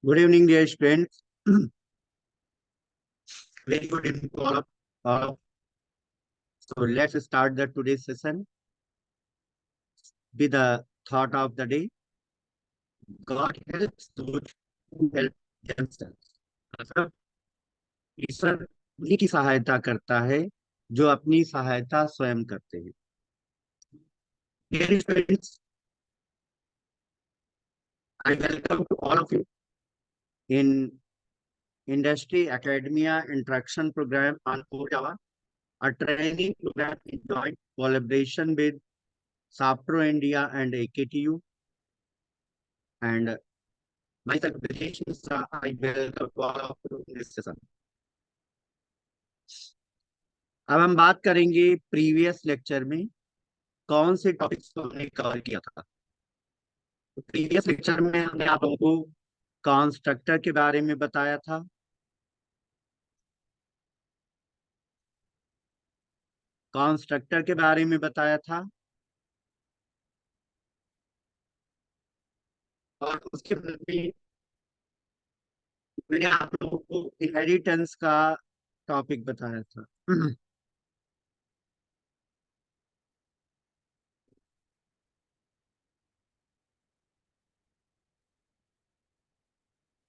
Good evening, dear students. Very good evening to all. So let's start the today's session with the thought of the day. God helps those who help themselves. मतलब ईश्वर उन्हीं की सहायता करता है जो अपनी सहायता स्वयं करते हैं. Dear students, I welcome to all of you in Industry Academia Interaction Program on Core Java, a training program in joint collaboration with Sapro India and AKTU. And myself, Dinesh Misra, I welcome all of you in this session. अब हम बात करेंगे previous lecture में कौन से topics को हमने cover किया था. तो प्रीवियस लेक्चर में हमने आप लोगों को कंस्ट्रक्टर के बारे में बताया था. कंस्ट्रक्टर के बारे में बताया था और उसके बाद में मैंने आप लोगों को इनहेरिटेंस का टॉपिक बताया था.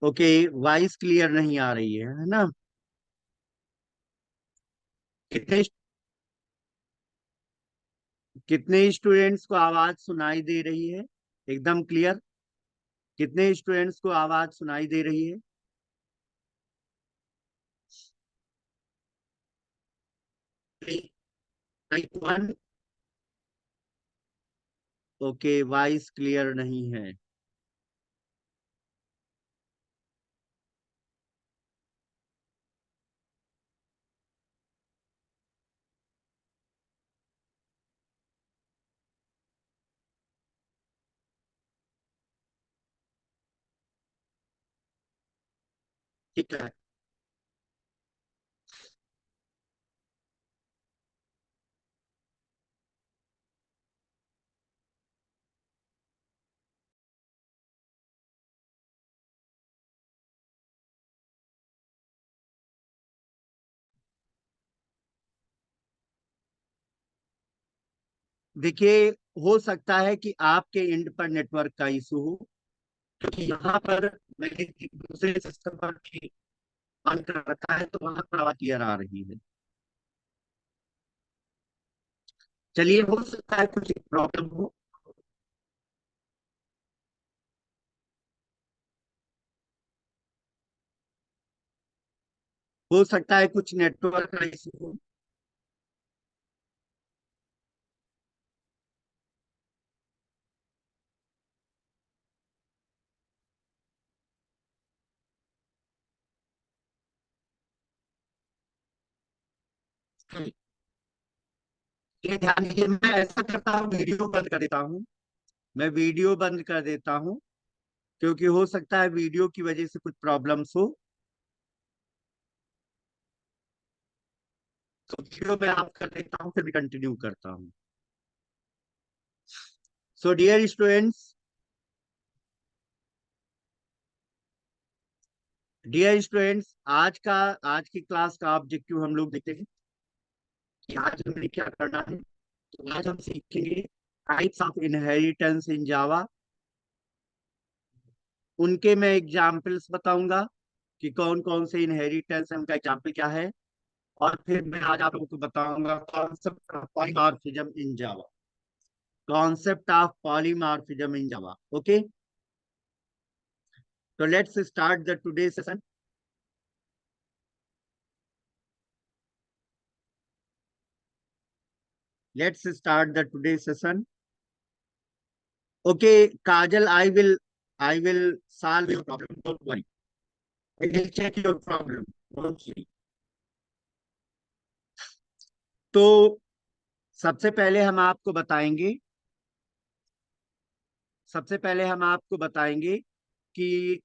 ओके, वॉइस क्लियर नहीं आ रही है ना? कितने कितने स्टूडेंट्स को आवाज सुनाई दे रही है? एकदम क्लियर. कितने स्टूडेंट्स को आवाज सुनाई दे रही है? Type one. Okay, voice clear नहीं है. ठीक है. देखिए, हो सकता है कि आपके एंड पर नेटवर्क का इशू हो, क्योंकि यहाँ पर मैंने एक दूसरे सिस्टम पर भी ऑन कर रखा है तो वहां पर आवाज क्लियर आ रही है. चलिए, हो सकता है कुछ प्रॉब्लम हो सकता है कुछ नेटवर्क का इशू हो. ये ध्यान दीजिए, मैं ऐसा करता हूँ, वीडियो बंद कर देता हूँ. मैं वीडियो बंद कर देता हूँ क्योंकि हो सकता है वीडियो की वजह से कुछ प्रॉब्लम्स हो. तो वीडियो में ऑफ कर देता हूँ, फिर कंटिन्यू करता हूँ. सो डियर स्टूडेंट्स, आज की क्लास का ऑब्जेक्टिव हम लोग देखते हैं कि आज हमें क्या करना है. तो आज हम सीखेंगे टाइप्स ऑफ इनहेरिटेंस इन जावा. उनके मैं एग्जाम्पल्स बताऊंगा कि कौन कौन से इनहेरिटेंस है, उनका एग्जाम्पल क्या है. और फिर मैं आज आप लोगों को बताऊंगा concept of polymorphism in Java. Concept of polymorphism in Java. Okay, तो let's start the today session. Let's start the today session. Okay Kajal, I will solve your problem, don't worry. I will check your problem, don't worry. तो सबसे पहले हम आपको बताएंगे सबसे पहले हम आपको बताएंगे कि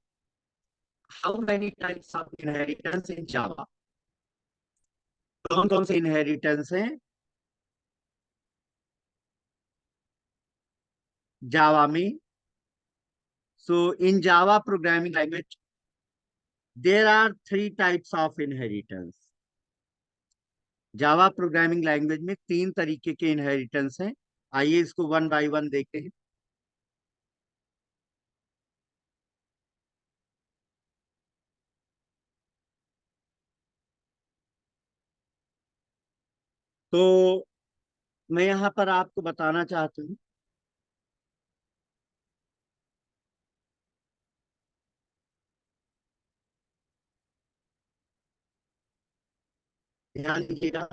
how many types of inheritance in Java. कौन कौन से इनहेरिटेंस हैं जावा में. So in Java programming language there are three types of inheritance. Java programming language में तीन तरीके के इनहेरिटेंस हैं। आइए इसको वन बाय वन देखते हैं। तो मैं यहाँ पर आपको बताना चाहती हूँ, ध्यान दीजिएगा।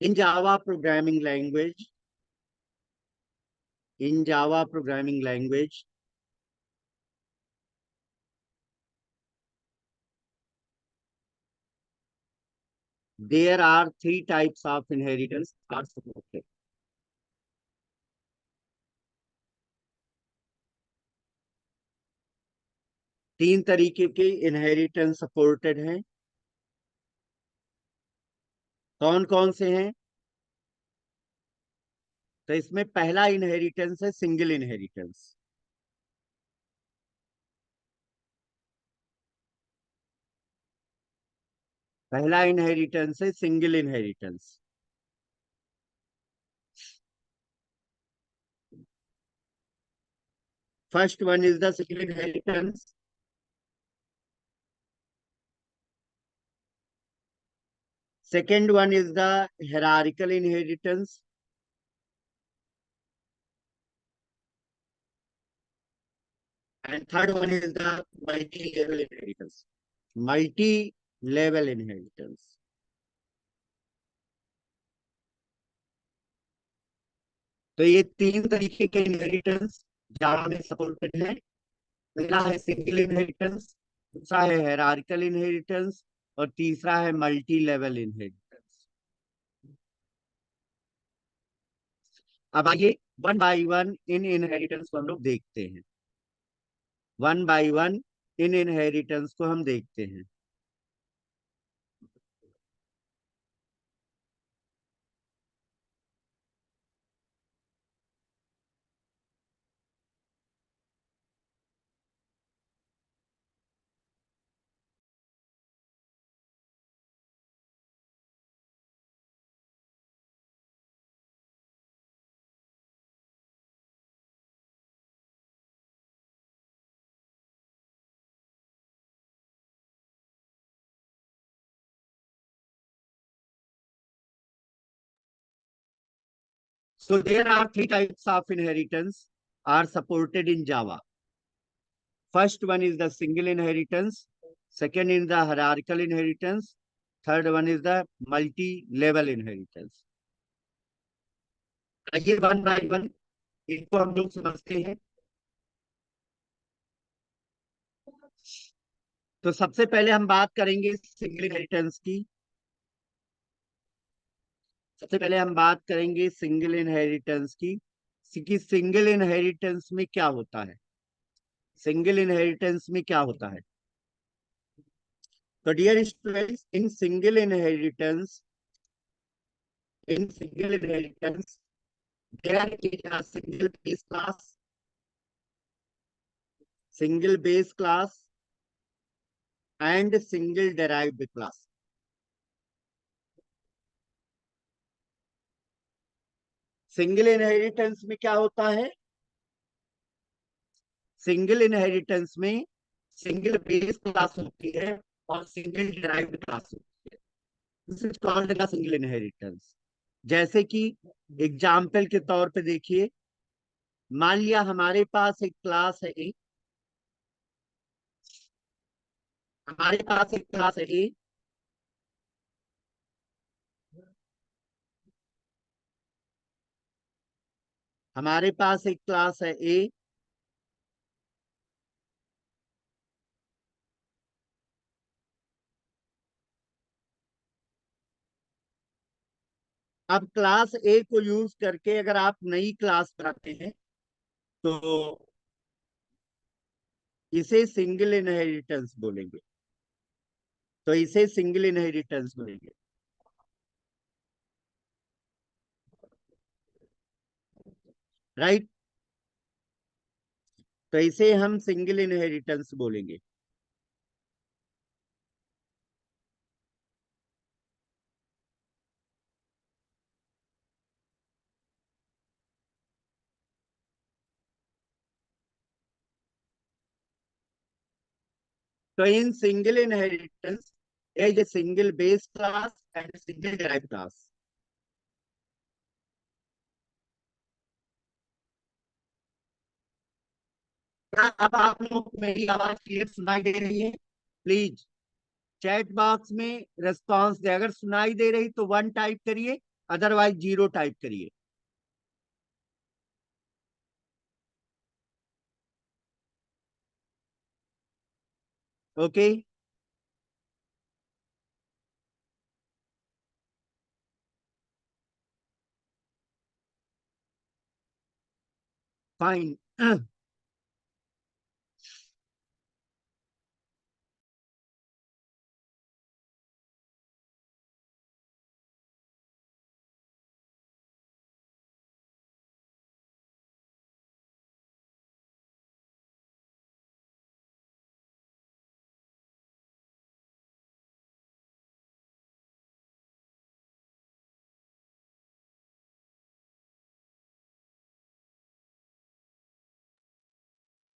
In Java programming language, in Java programming language there are three types of inheritance are supported. तीन तरीके के इनहेरिटेंस सपोर्टेड हैं। कौन कौन से हैं? तो इसमें पहला इनहेरिटेंस है सिंगल इनहेरिटेंस। पहला इनहेरिटेंस है single inheritance. First one is the single inheritance. Second one is the hierarchical inheritance. And third one is the multi-level inheritance. Multi-level inheritance. तो ये तीन तरीके के इनहेरिटेंस जावा में सपोर्टेड है। पहला है सिंगल इनहेरिटेंस, दूसरा है हायरार्किकल इनहेरिटेंस, और तीसरा है मल्टी लेवल इनहेरिटेंस। अब आइए one by one in inheritance को हम लोग देखते हैं। One by one in inheritance को हम देखते हैं। So there are three types of inheritance are supported in Java. First one is the single inheritance. Second is the hierarchical inheritance. Third one is the multi-level inheritance. आइए one by one इनको हम लोग समझते हैं। तो सबसे पहले हम बात करेंगे सिंगल इनहेरिटेंस की। सबसे पहले हम बात करेंगे सिंगल इनहेरिटेंस की कि सिंगल इनहेरिटेंस में क्या होता है। सिंगल इनहेरिटेंस में क्या होता है? तो dear students, in single inheritance, there is a single base class, and single derived class. Single inheritance में क्या होता है? सिंगल इनहेरिटेंस में सिंगल बेस क्लास होती है और सिंगल डिराइव्ड क्लास होती है। This is called the single inheritance. जैसे कि एग्जाम्पल के तौर पे देखिए, मान लिया हमारे पास एक क्लास है ए, हमारे पास एक क्लास है ए, हमारे पास एक क्लास है ए। अब क्लास ए को यूज करके अगर आप नई क्लास बनाते हैं तो इसे सिंगल इनहेरिटेंस बोलेंगे। तो इसे सिंगल इनहेरिटेंस बोलेंगे। राइट। तो इसे हम सिंगल इनहेरिटेंस बोलेंगे। तो in single inheritance there is a single base class and a single derived class. क्या अब आप लोग को मेरी आवाज क्लियर सुनाई दे रही है? प्लीज चैट बॉक्स में रिस्पांस दे, अगर सुनाई दे रही तो वन टाइप करिए, अदरवाइज जीरो टाइप करिए। Okay, fine.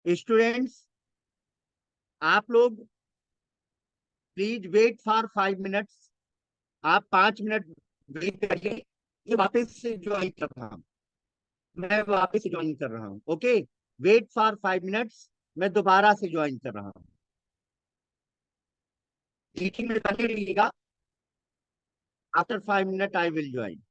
स्टूडेंट्स, आप लोग प्लीज वेट फॉर 5 मिनट्स। आप 5 मिनट वेट करिए, ये वापस से ज्वाइन कर रहा हूँ, मैं वापस ज्वाइन कर रहा हूँ। ओके, वेट फॉर 5 मिनट्स, मैं दोबारा से ज्वाइन कर रहा हूँ। मीटिंग में बने रहिएगा। After 5 minute I will join.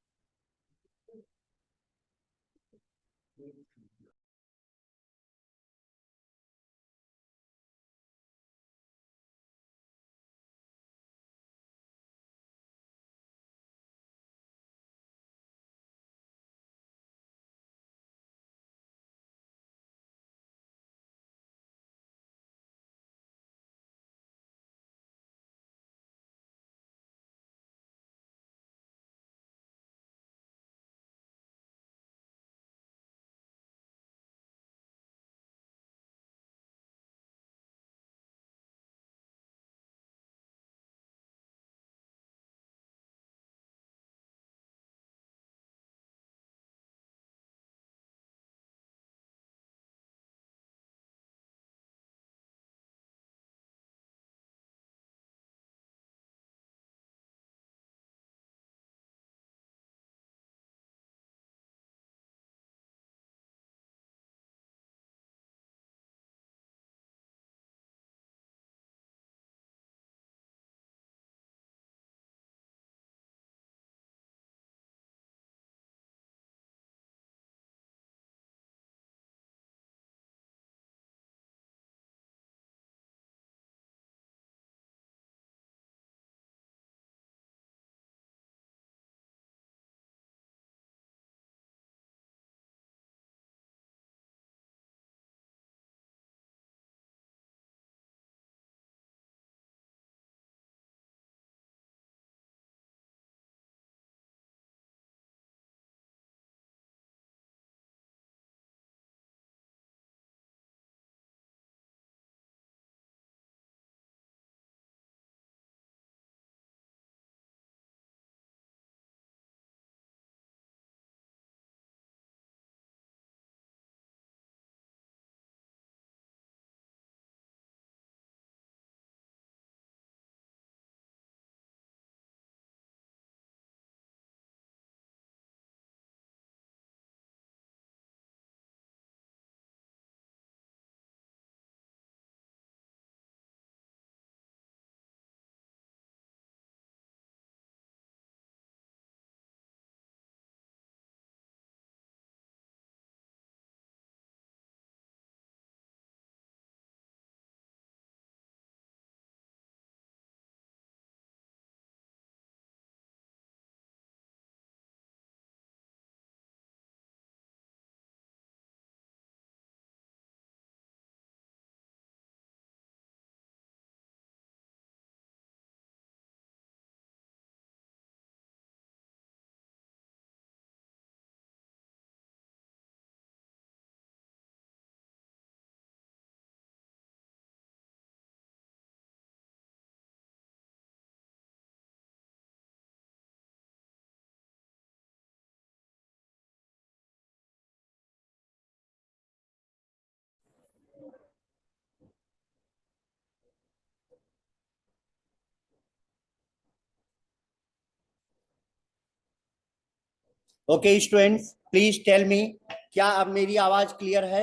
Okay students, please tell me, क्या अब मेरी आवाज क्लियर है?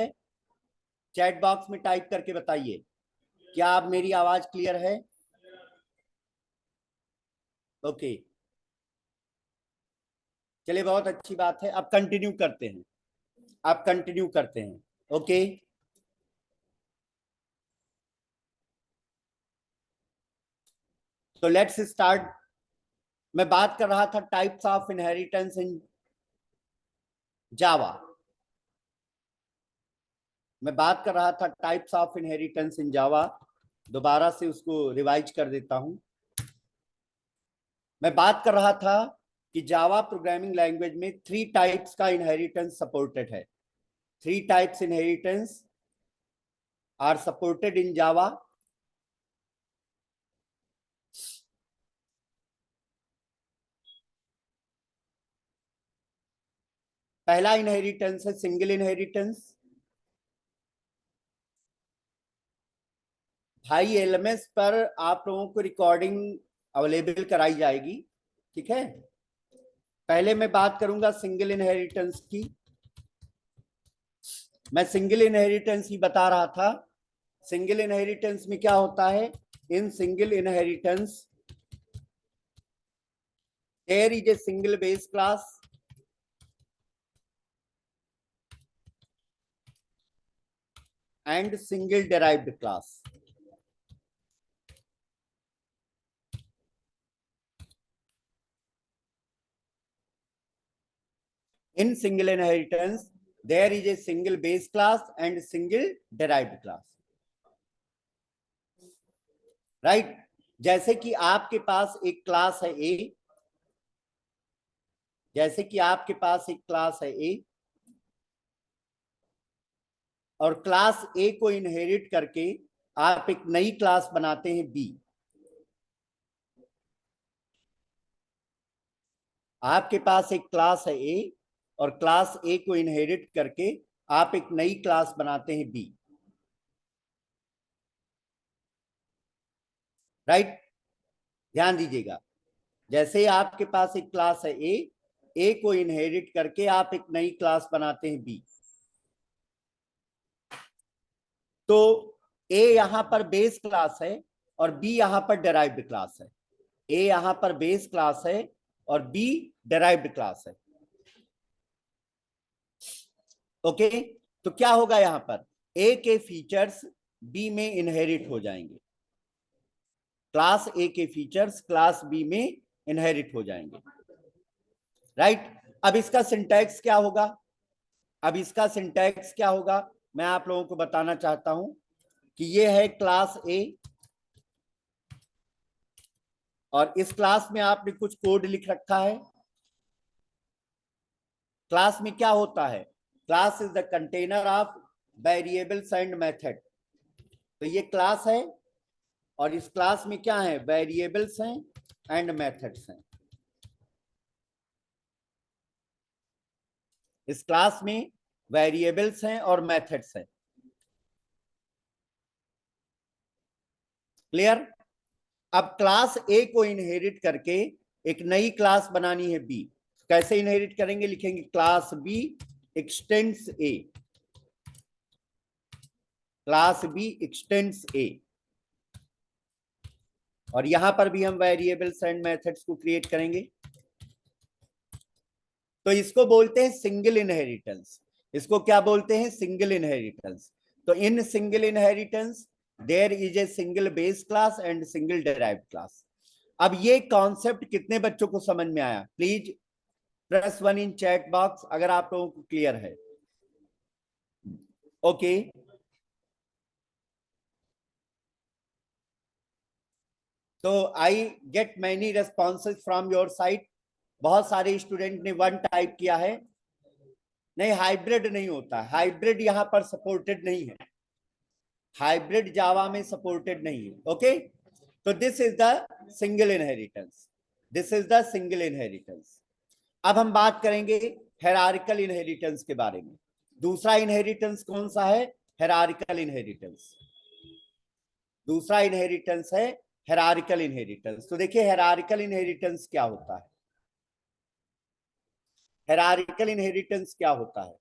चैट बॉक्स में टाइप करके बताइए, क्या अब मेरी आवाज क्लियर है? ओके, चलिए बहुत अच्छी बात है। अब कंटिन्यू करते हैं, अब कंटिन्यू करते हैं। ओके, तो लेट्स स्टार्ट। मैं बात कर रहा था टाइप्स ऑफ इनहेरिटेंस इन जावा। मैं बात कर रहा था टाइप्स ऑफ इनहेरिटेंस इन जावा। दोबारा से उसको रिवाइज कर देता हूं। मैं बात कर रहा था कि जावा प्रोग्रामिंग लैंग्वेज में 3 टाइप्स का इनहेरिटेंस सपोर्टेड है। 3 types inheritance are supported in Java. पहला इनहेरिटेंस है सिंगल इनहेरिटेंस। भाई एलएमएस पर आप लोगों को रिकॉर्डिंग अवेलेबल कराई जाएगी, ठीक है। पहले मैं बात करूंगा सिंगल इनहेरिटेंस की। मैं सिंगल इनहेरिटेंस ही बता रहा था। सिंगल इनहेरिटेंस में क्या होता है? In single inheritance there is a single base class and single derived class. In single inheritance, there is a single base class and single derived class. Right? जैसे कि आपके पास एक क्लास है ए, जैसे कि आपके पास एक क्लास है ए, और क्लास ए को इनहेरिट करके आप एक नई क्लास बनाते हैं बी। आपके पास एक क्लास है ए और क्लास ए को इनहेरिट करके आप एक नई क्लास बनाते हैं बी। राइट? ध्यान दीजिएगा, जैसे आपके पास एक क्लास है ए को इनहेरिट करके आप एक नई क्लास बनाते हैं बी। तो ए यहां पर बेस क्लास है और बी यहां पर डेराइव्ड क्लास है। ए यहां पर बेस क्लास है और बी डेराइव्ड क्लास है। ओके, तो क्या होगा यहां पर? ए के फीचर्स बी में इनहेरिट हो जाएंगे। क्लास ए के फीचर्स क्लास बी में इनहेरिट हो जाएंगे। राइट? अब इसका सिंटैक्स क्या होगा? अब इसका सिंटैक्स क्या होगा मैं आप लोगों को बताना चाहता हूं कि ये है क्लास ए, और इस क्लास में आपने कुछ कोड लिख रखा है। क्लास में क्या होता है? Class is the container of variables and method. तो ये क्लास है और इस क्लास में क्या है? वेरिएबल्स हैं एंड मेथड्स हैं। इस क्लास में वेरिएबल्स हैं और मेथड्स हैं। क्लियर? अब क्लास ए को इनहेरिट करके एक नई क्लास बनानी है बी। कैसे इनहेरिट करेंगे? लिखेंगे class B extends A. Class B extends A, और यहां पर भी हम वेरिएबल्स एंड मेथड्स को क्रिएट करेंगे। तो इसको बोलते हैं सिंगल इनहेरिटेंस। इसको क्या बोलते हैं? Single inheritance. तो in single inheritance there is a single base class and single derived class. अब ये कॉन्सेप्ट कितने बच्चों को समझ में आया? Please press 1 in chat box अगर आप लोगों को क्लियर है। ओके, तो I get many responses from your side. बहुत सारे स्टूडेंट ने 1 टाइप किया है। नहीं, हाइब्रिड नहीं होता, हाइब्रिड यहां पर सपोर्टेड नहीं है, हाइब्रिड जावा में सपोर्टेड नहीं है। ओके, तो this is the single inheritance, this is the single inheritance. अब हम बात करेंगे हेरारिकल इनहेरिटेंस के बारे में। दूसरा इनहेरिटेंस कौन सा है? Hierarchical inheritance. दूसरा इनहेरिटेंस है हेरारिकल इनहेरिटेंस। तो देखिए हेरारिकल इनहेरिटेंस क्या होता है। हायरार्किकल इनहेरिटेंस क्या होता है?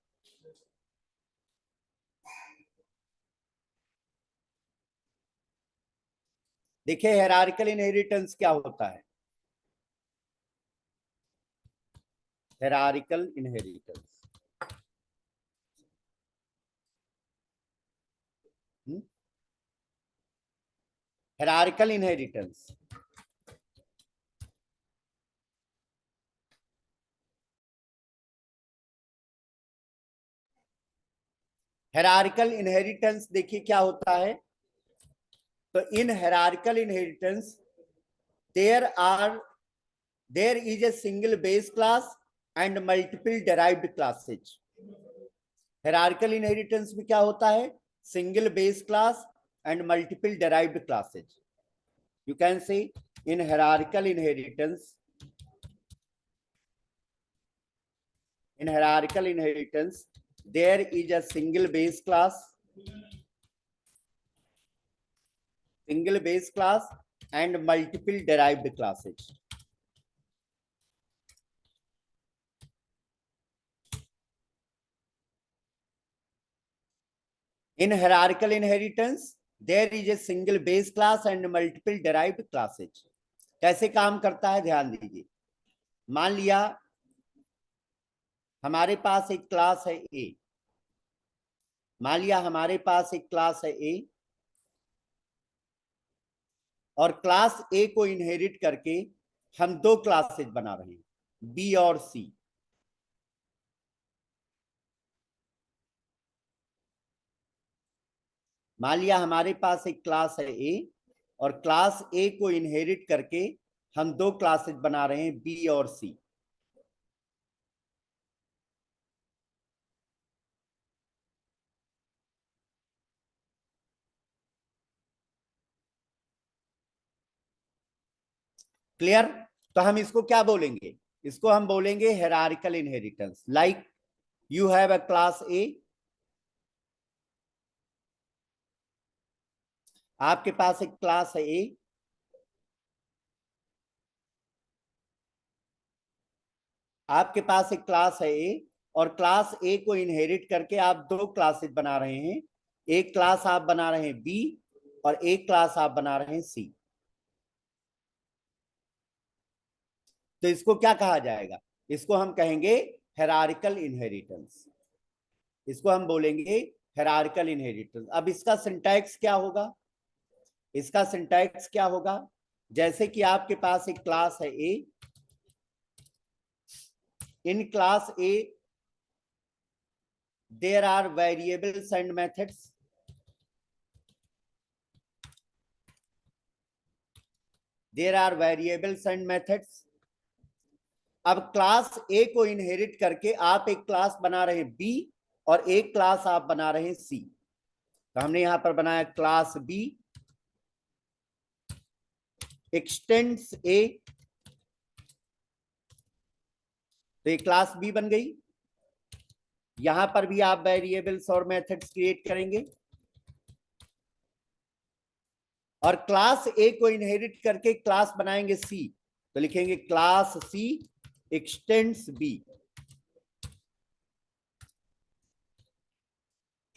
देखिए हायरार्किकल इनहेरिटेंस क्या होता है। Hierarchical inheritance hierarchical inheritance hierarchical inheritance देखिए क्या होता है। तो in hierarchical inheritance there is a single base class and multiple derived classes. Hierarchical inheritance में क्या होता है? Single base class and multiple derived classes. You can say in hierarchical inheritance there is a single base class and multiple derived classes. In hierarchical inheritance there is a single base class and multiple derived classes. कैसे काम करता है ध्यान दीजिए। मान लिया हमारे पास एक क्लास है ए, मान लिया हमारे पास एक क्लास है ए, और क्लास ए को इनहेरिट करके हम दो क्लासेज बना रहे हैं, बी और सी। मान लिया हमारे पास एक क्लास है ए और क्लास ए को इनहेरिट करके हम दो क्लासेज बना रहे हैं, बी और सी। क्लियर? तो हम इसको क्या बोलेंगे? इसको हम बोलेंगे hierarchical inheritance. Like you have a class ए, आपके पास एक क्लास है ए, आपके पास एक क्लास है ए और क्लास ए को इनहेरिट करके आप दो क्लासेज बना रहे हैं। एक क्लास आप बना रहे हैं बी और एक क्लास आप बना रहे हैं सी। तो इसको क्या कहा जाएगा? इसको हम कहेंगे हायरार्किकल इनहेरिटेंस। इसको हम बोलेंगे हायरार्किकल इनहेरिटेंस। अब इसका सिंटैक्स क्या होगा? इसका सिंटैक्स क्या होगा? जैसे कि आपके पास एक क्लास है A, in class A there are variables and methods. There are variables and methods. अब क्लास ए को इनहेरिट करके आप एक क्लास बना रहे हैं बी और एक क्लास आप बना रहे हैं सी। तो हमने यहां पर बनाया क्लास बी एक्सटेंड्स ए, तो ये क्लास बी बन गई। यहां पर भी आप वेरिएबल्स और मेथड्स क्रिएट करेंगे और क्लास ए को इनहेरिट करके क्लास बनाएंगे सी, तो लिखेंगे class C extends B.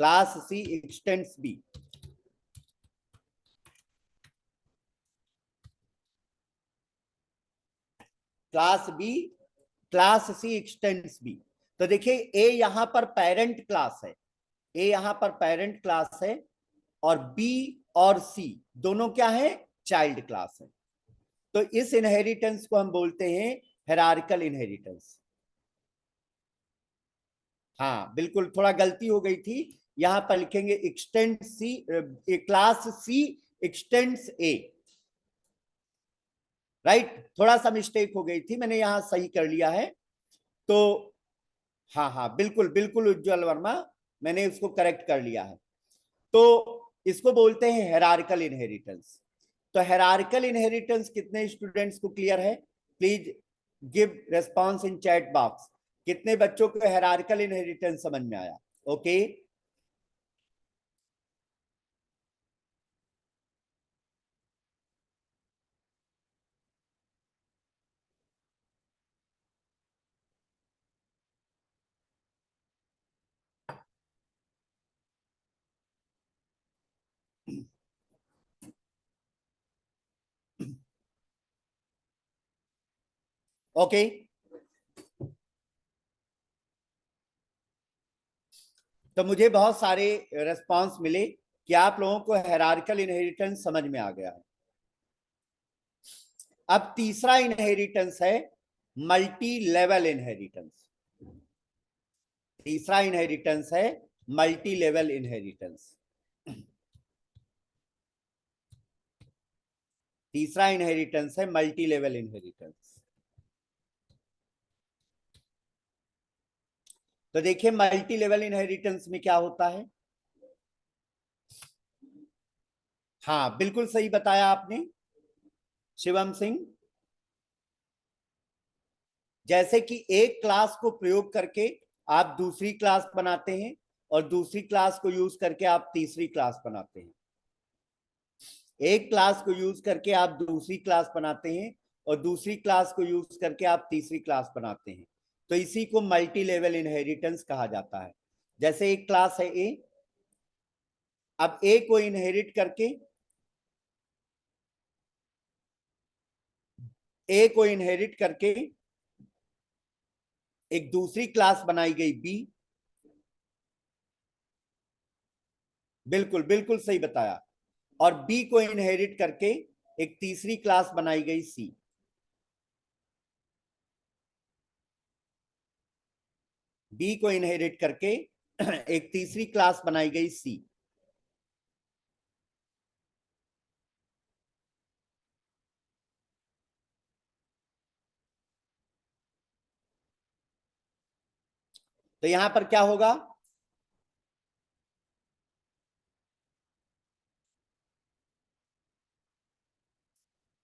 Class C extends B. Class C extends B. तो देखिए ए यहां पर पेरेंट क्लास है, ए यहां पर पेरेंट क्लास है और बी और सी दोनों क्या है? चाइल्ड क्लास है। तो इस इनहेरिटेंस को हम बोलते हैं हायरार्किकल इनहेरिटेंस। हाँ बिल्कुल, थोड़ा गलती हो गई थी, यहां पर लिखेंगे एक्सटेंड सी, क्लास सी एक्सटेंड्स ए। राइट, थोड़ा सा मिस्टेक हो गई थी, मैंने यहां सही कर लिया है। तो हाँ हाँ बिल्कुल बिल्कुल उज्जवल वर्मा, मैंने उसको करेक्ट कर लिया है। तो इसको बोलते हैं हायरार्किकल इनहेरिटेंस। तो हायरार्किकल इनहेरिटेंस कितने स्टूडेंट्स को क्लियर है? Please give response in chat box. कितने बच्चों को हायरार्किकल इनहेरिटेंस समझ में आया? ओके ओके, तो मुझे बहुत सारे रेस्पॉन्स मिले कि आप लोगों को हायरार्किकल इनहेरिटेंस समझ में आ गया है। अब तीसरा इनहेरिटेंस है मल्टी लेवल इनहेरिटेंस। तीसरा इनहेरिटेंस है मल्टी लेवल इनहेरिटेंस। तीसरा इनहेरिटेंस है मल्टी लेवल इनहेरिटेंस। तो देखिए मल्टी लेवल इनहेरिटेंस में क्या होता है। हाँ बिल्कुल सही बताया आपने शिवम सिंह। जैसे कि एक क्लास को प्रयोग करके आप दूसरी क्लास बनाते हैं और दूसरी क्लास को यूज करके आप तीसरी क्लास बनाते हैं। एक क्लास को यूज करके आप दूसरी क्लास बनाते हैं और दूसरी क्लास को यूज करके आप तीसरी क्लास बनाते हैं। तो इसी को मल्टी लेवल इनहेरिटेंस कहा जाता है। जैसे एक क्लास है ए, अब ए को इनहेरिट करके एक दूसरी क्लास बनाई गई बी। बिल्कुल बिल्कुल सही बताया। और बी को इनहेरिट करके एक तीसरी क्लास बनाई गई सी। बी को इनहेरिट करके एक तीसरी क्लास बनाई गई सी। तो यहां पर क्या होगा,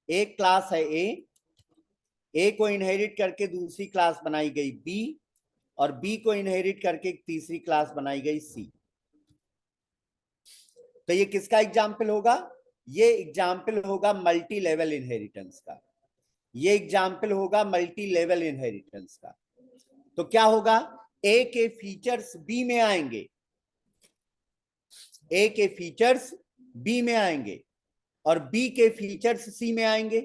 एक क्लास है ए को इनहेरिट करके दूसरी क्लास बनाई गई बी और बी को इनहेरिट करके एक तीसरी क्लास बनाई गई सी। तो ये किसका एग्जाम्पल होगा, ये एग्जाम्पल होगा मल्टी लेवल इनहेरिटेंस का। ये एग्जाम्पल होगा मल्टी लेवल इनहेरिटेंस का। तो क्या होगा, ए के फीचर्स बी में आएंगे, ए के फीचर्स बी में आएंगे और बी के फीचर्स सी में आएंगे।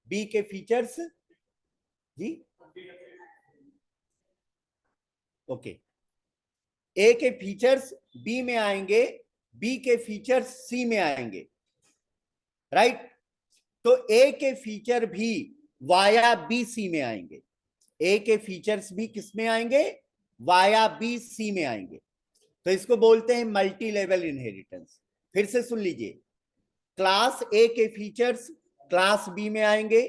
बी के फीचर्स जी ओके, ए के फीचर्स बी में आएंगे, बी के फीचर्स सी में आएंगे, राइट। तो ए के फीचर भी वाया बी सी में आएंगे। ए के फीचर्स भी किस में आएंगे, वाया बी सी में आएंगे। तो इसको बोलते हैं मल्टी लेवल इनहेरिटेंस। फिर से सुन लीजिए, क्लास ए के फीचर्स क्लास बी में आएंगे,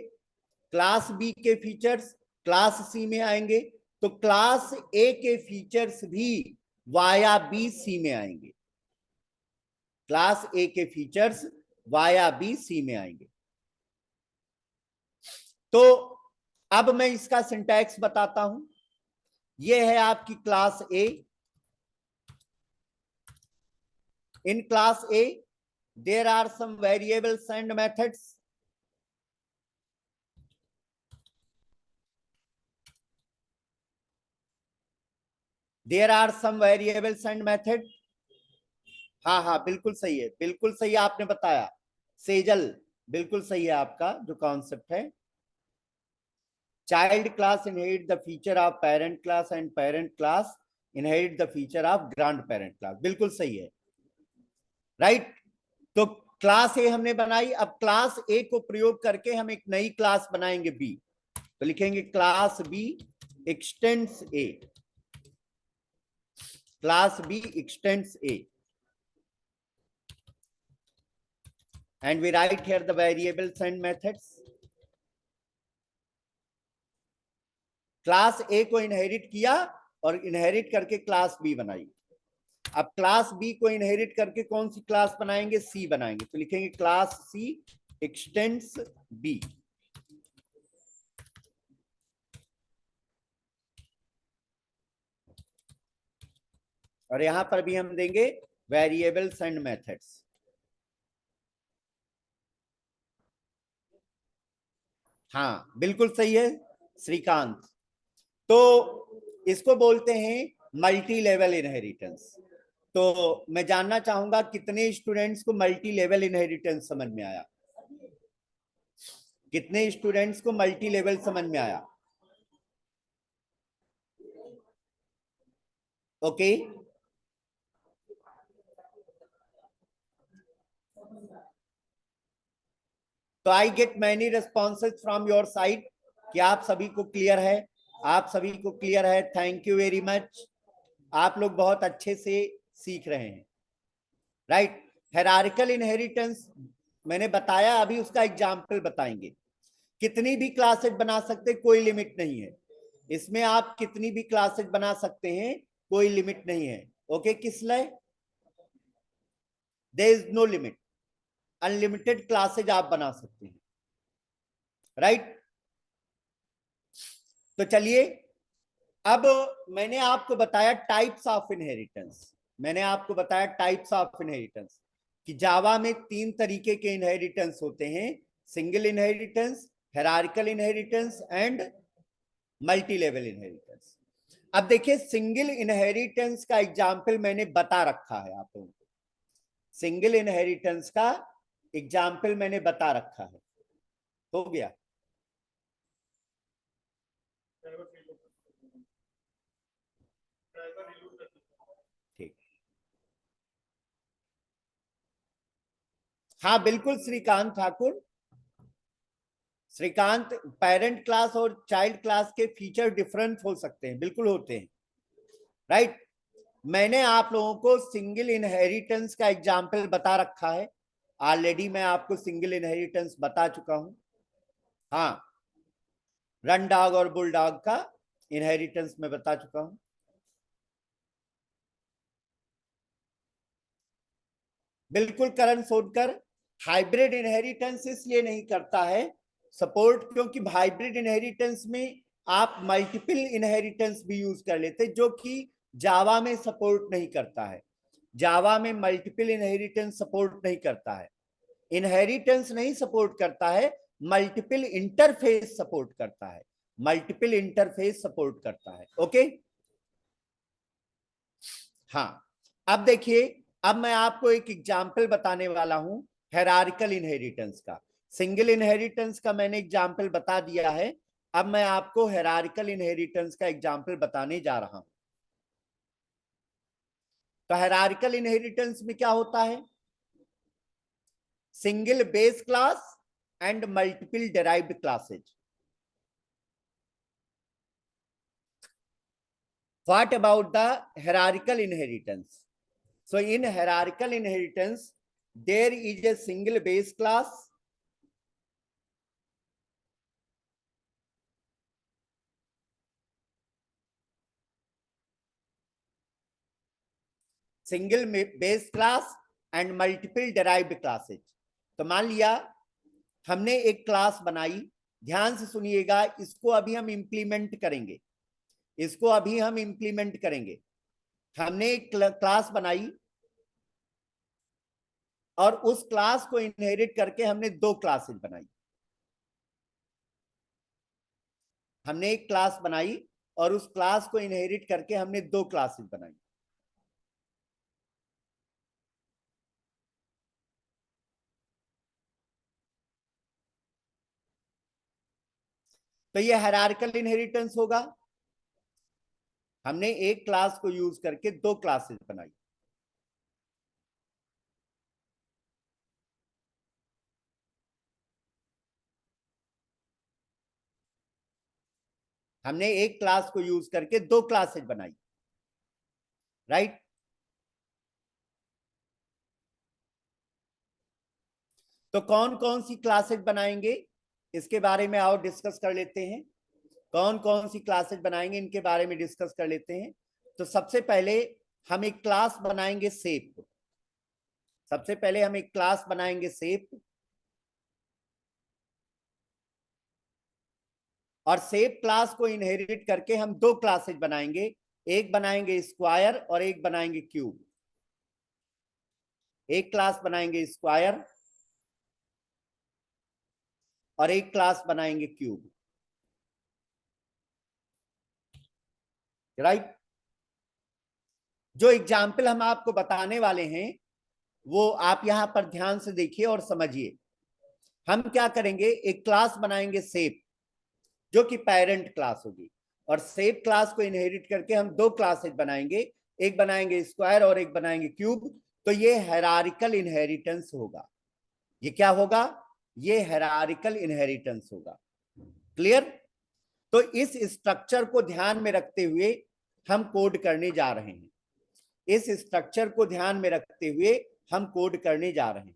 क्लास बी के फीचर्स क्लास सी में आएंगे, तो क्लास ए के फीचर्स भी वाया बी सी में आएंगे। क्लास ए के फीचर्स वाया बी सी में आएंगे। तो अब मैं इसका सिंटैक्स बताता हूं। यह है आपकी class A. In class A there are some variables and methods. There are some variables and method. हाँ हाँ बिल्कुल सही है, बिल्कुल सही आपने बताया सेजल, बिल्कुल सही है आपका जो कॉन्सेप्ट है। Child class inherit the feature of parent class and parent class inherit the feature of grand parent class, बिल्कुल सही है, राइट। तो क्लास ए हमने बनाई, अब क्लास ए को प्रयोग करके हम एक नई क्लास बनाएंगे बी। तो लिखेंगे class B extends A, class B extends A, and we write here the variables and methods. Class A को इनहेरिट किया और इनहेरिट करके क्लास B बनाई। अब क्लास B को इनहेरिट करके कौन सी क्लास बनाएंगे, C बनाएंगे। तो लिखेंगे क्लास C extends B। और यहां पर भी हम देंगे वेरिएबल्स एंड मेथड्स। हाँ बिल्कुल सही है श्रीकांत। तो इसको बोलते हैं मल्टी लेवल इनहेरिटेंस। तो मैं जानना चाहूंगा कितने स्टूडेंट्स को मल्टी लेवल इनहेरिटेंस समझ में आया। कितने स्टूडेंट्स को मल्टी लेवल समझ में आया? ओके, तो I get many responses from your side. क्या आप सभी को क्लियर है? आप सभी को क्लियर है? Thank you very much. आप लोग बहुत अच्छे से सीख रहे हैं, राइट। हायरार्किकल इनहेरिटेंस मैंने बताया, अभी उसका एग्जाम्पल बताएंगे। कितनी भी क्लासेज बना सकते, कोई लिमिट नहीं है इसमें, आप कितनी भी क्लासेज बना सकते हैं, कोई लिमिट नहीं है। ओके, किस लिए? There is no limit, unlimited classes आप बना सकते हैं, राइट। तो चलिए, अब मैंने आपको बताया टाइप्स ऑफ इनहेरिटेंस। मैंने आपको बताया टाइप्स ऑफ इनहेरिटेंस कि जावा में 3 तरीके के इनहेरिटेंस होते हैं: single inheritance, hierarchical inheritance and multi level inheritance. अब देखिए, सिंगल इनहेरिटेंस का एग्जाम्पल मैंने बता रखा है आप लोगों को। सिंगल इनहेरिटेंस का एग्जाम्पल मैंने बता रखा है, हो गया। ठीक, हाँ बिल्कुल श्रीकांत ठाकुर। श्रीकांत, पेरेंट क्लास और चाइल्ड क्लास के फीचर डिफरेंट हो सकते हैं, बिल्कुल होते हैं, राइट। मैंने आप लोगों को सिंगल इनहेरिटेंस का एग्जाम्पल बता रखा है ऑलरेडी, मैं आपको सिंगल इनहेरिटेंस बता चुका हूं। हाँ, रन डॉग और बुल डॉग का इनहेरिटेंस में बता चुका हूं। बिल्कुल करण सोडकर, हाइब्रिड इनहेरिटेंस इसलिए नहीं करता है सपोर्ट, क्योंकि हाइब्रिड इनहेरिटेंस में आप मल्टीपल इनहेरिटेंस भी यूज कर लेते, जो कि जावा में सपोर्ट नहीं करता है। जावा में मल्टीपल इनहेरिटेंस सपोर्ट नहीं करता है, इनहेरिटेंस नहीं सपोर्ट करता है, मल्टीपल इंटरफेस सपोर्ट करता है, मल्टीपल इंटरफेस सपोर्ट करता है। ओके, हाँ। अब देखिए, अब मैं आपको एक एग्जाम्पल बताने वाला हूं हायरार्किकल इनहेरिटेंस का। सिंगल इनहेरिटेंस का मैंने एग्जाम्पल बता दिया है, अब मैं आपको हायरार्किकल इनहेरिटेंस का एग्जाम्पल बताने जा रहा हूं। तो हायरार्किकल इनहेरिटेंस में क्या होता है? Single base class and multiple derived classes. What about the hierarchical inheritance? So in hierarchical inheritance, there is a single base class, single base class and multiple derived classes. तो मान लिया हमने एक class बनाई, ध्यान से सुनिएगा, इसको अभी हम इंप्लीमेंट करेंगे, इसको अभी हम इंप्लीमेंट करेंगे। हमने एक क्लास बनाई और उस क्लास को इनहेरिट करके हमने 2 क्लासेस बनाई। हमने एक क्लास बनाई और उस क्लास को इनहेरिट करके हमने 2 क्लासेस बनाई। तो ये हायरार्किकल इनहेरिटेंस होगा। हमने एक क्लास को यूज करके 2 क्लासेस बनाई। हमने एक क्लास को यूज करके 2 क्लासेस बनाई, राइट। तो कौन कौन सी क्लासेस बनाएंगे, इसके बारे में आओ डिस्कस कर लेते हैं। कौन कौन सी क्लासेस बनाएंगे, इनके बारे में डिस्कस कर लेते हैं। तो सबसे पहले हम एक क्लास बनाएंगे सेप। सबसे पहले हम एक क्लास बनाएंगे सेप, और सेप क्लास को इनहेरिट करके हम 2 क्लासेस बनाएंगे, एक बनाएंगे स्क्वायर और एक बनाएंगे क्यूब। एक क्लास बनाएंगे स्क्वायर और एक क्लास बनाएंगे क्यूब, राइट। जो एग्जाम्पल हम आपको बताने वाले हैं वो आप यहां पर ध्यान से देखिए और समझिए। हम क्या करेंगे, एक क्लास बनाएंगे सेप, जो कि पेरेंट क्लास होगी, और सेप क्लास को इनहेरिट करके हम दो क्लासेज बनाएंगे, एक बनाएंगे स्क्वायर और एक बनाएंगे क्यूब। तो ये हायरार्किकल इनहेरिटेंस होगा। ये क्या होगा, ये हायरार्किकल इनहेरिटेंस होगा। क्लियर? तो इस स्ट्रक्चर को ध्यान में रखते हुए हम कोड करने जा रहे हैं। इस स्ट्रक्चर को ध्यान में रखते हुए हम कोड करने जा रहे हैं।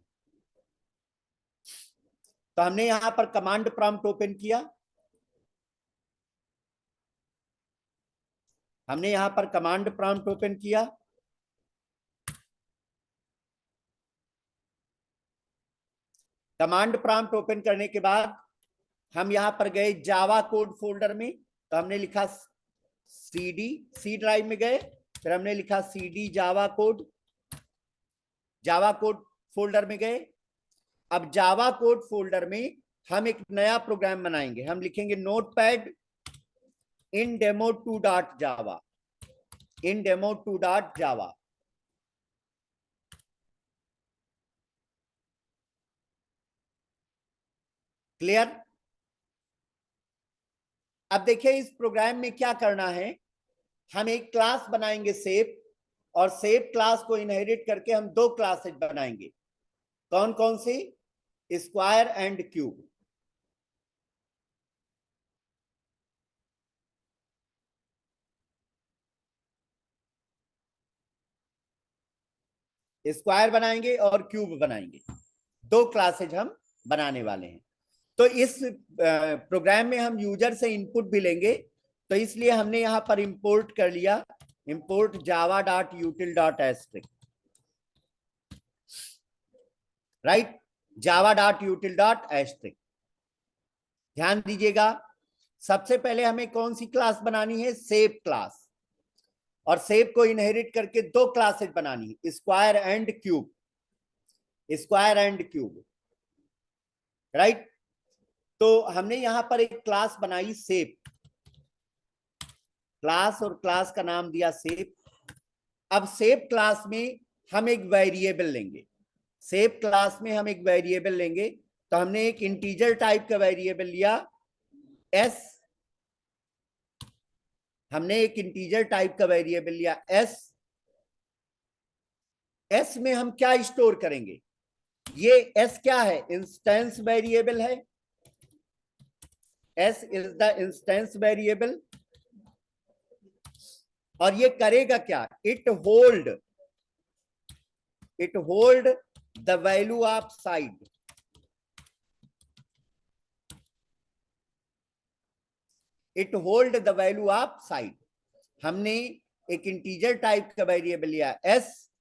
तो हमने यहां पर कमांड प्रॉम्प्ट ओपन किया, हमने यहां पर कमांड प्रॉम्प्ट ओपन किया। कमांड प्रॉम्प्ट ओपन करने के बाद हम यहां पर गए जावा कोड फोल्डर में, तो हमने लिखा सीडी, सी ड्राइव में गए, फिर हमने लिखा CD Java code, Java code folder में गए। अब जावा कोड फोल्डर में हम एक नया प्रोग्राम बनाएंगे, हम लिखेंगे notepad in demo 2 dot Java, in demo 2 dot Java. Clear? अब देखिए इस प्रोग्राम में क्या करना है, हम एक क्लास बनाएंगे सेप, और सेप क्लास को इनहेरिट करके हम दो क्लासेज बनाएंगे। कौन कौन सी? Square and cube. स्क्वायर बनाएंगे और क्यूब बनाएंगे, दो क्लासेज हम बनाने वाले हैं। तो इस प्रोग्राम में हम यूजर से इनपुट भी लेंगे, तो इसलिए हमने यहां पर इंपोर्ट कर लिया, import Java dot util dot asterisk, right, Java dot util dot asterisk. ध्यान दीजिएगा, सबसे पहले हमें कौन सी क्लास बनानी है? सेप क्लास, और सेप को इनहेरिट करके दो क्लासेज बनानी है, square and cube, square and cube, right. तो हमने यहां पर एक क्लास बनाई सेप क्लास, और क्लास का नाम दिया सेप। अब सेप क्लास में हम एक वेरिएबल लेंगे, सेप क्लास में हम एक वेरिएबल लेंगे, तो हमने एक इंटीजर टाइप का वेरिएबल लिया एस, हमने एक इंटीजर टाइप का वेरिएबल लिया एस। एस में हम क्या स्टोर करेंगे? ये एस क्या है? इंस्टेंस वेरिएबल है। S is the instance variable, और ये करेगा क्या? It hold the value of side, it hold the value of side. हमने एक इंटीजर टाइप का वेरिएबल लिया एस,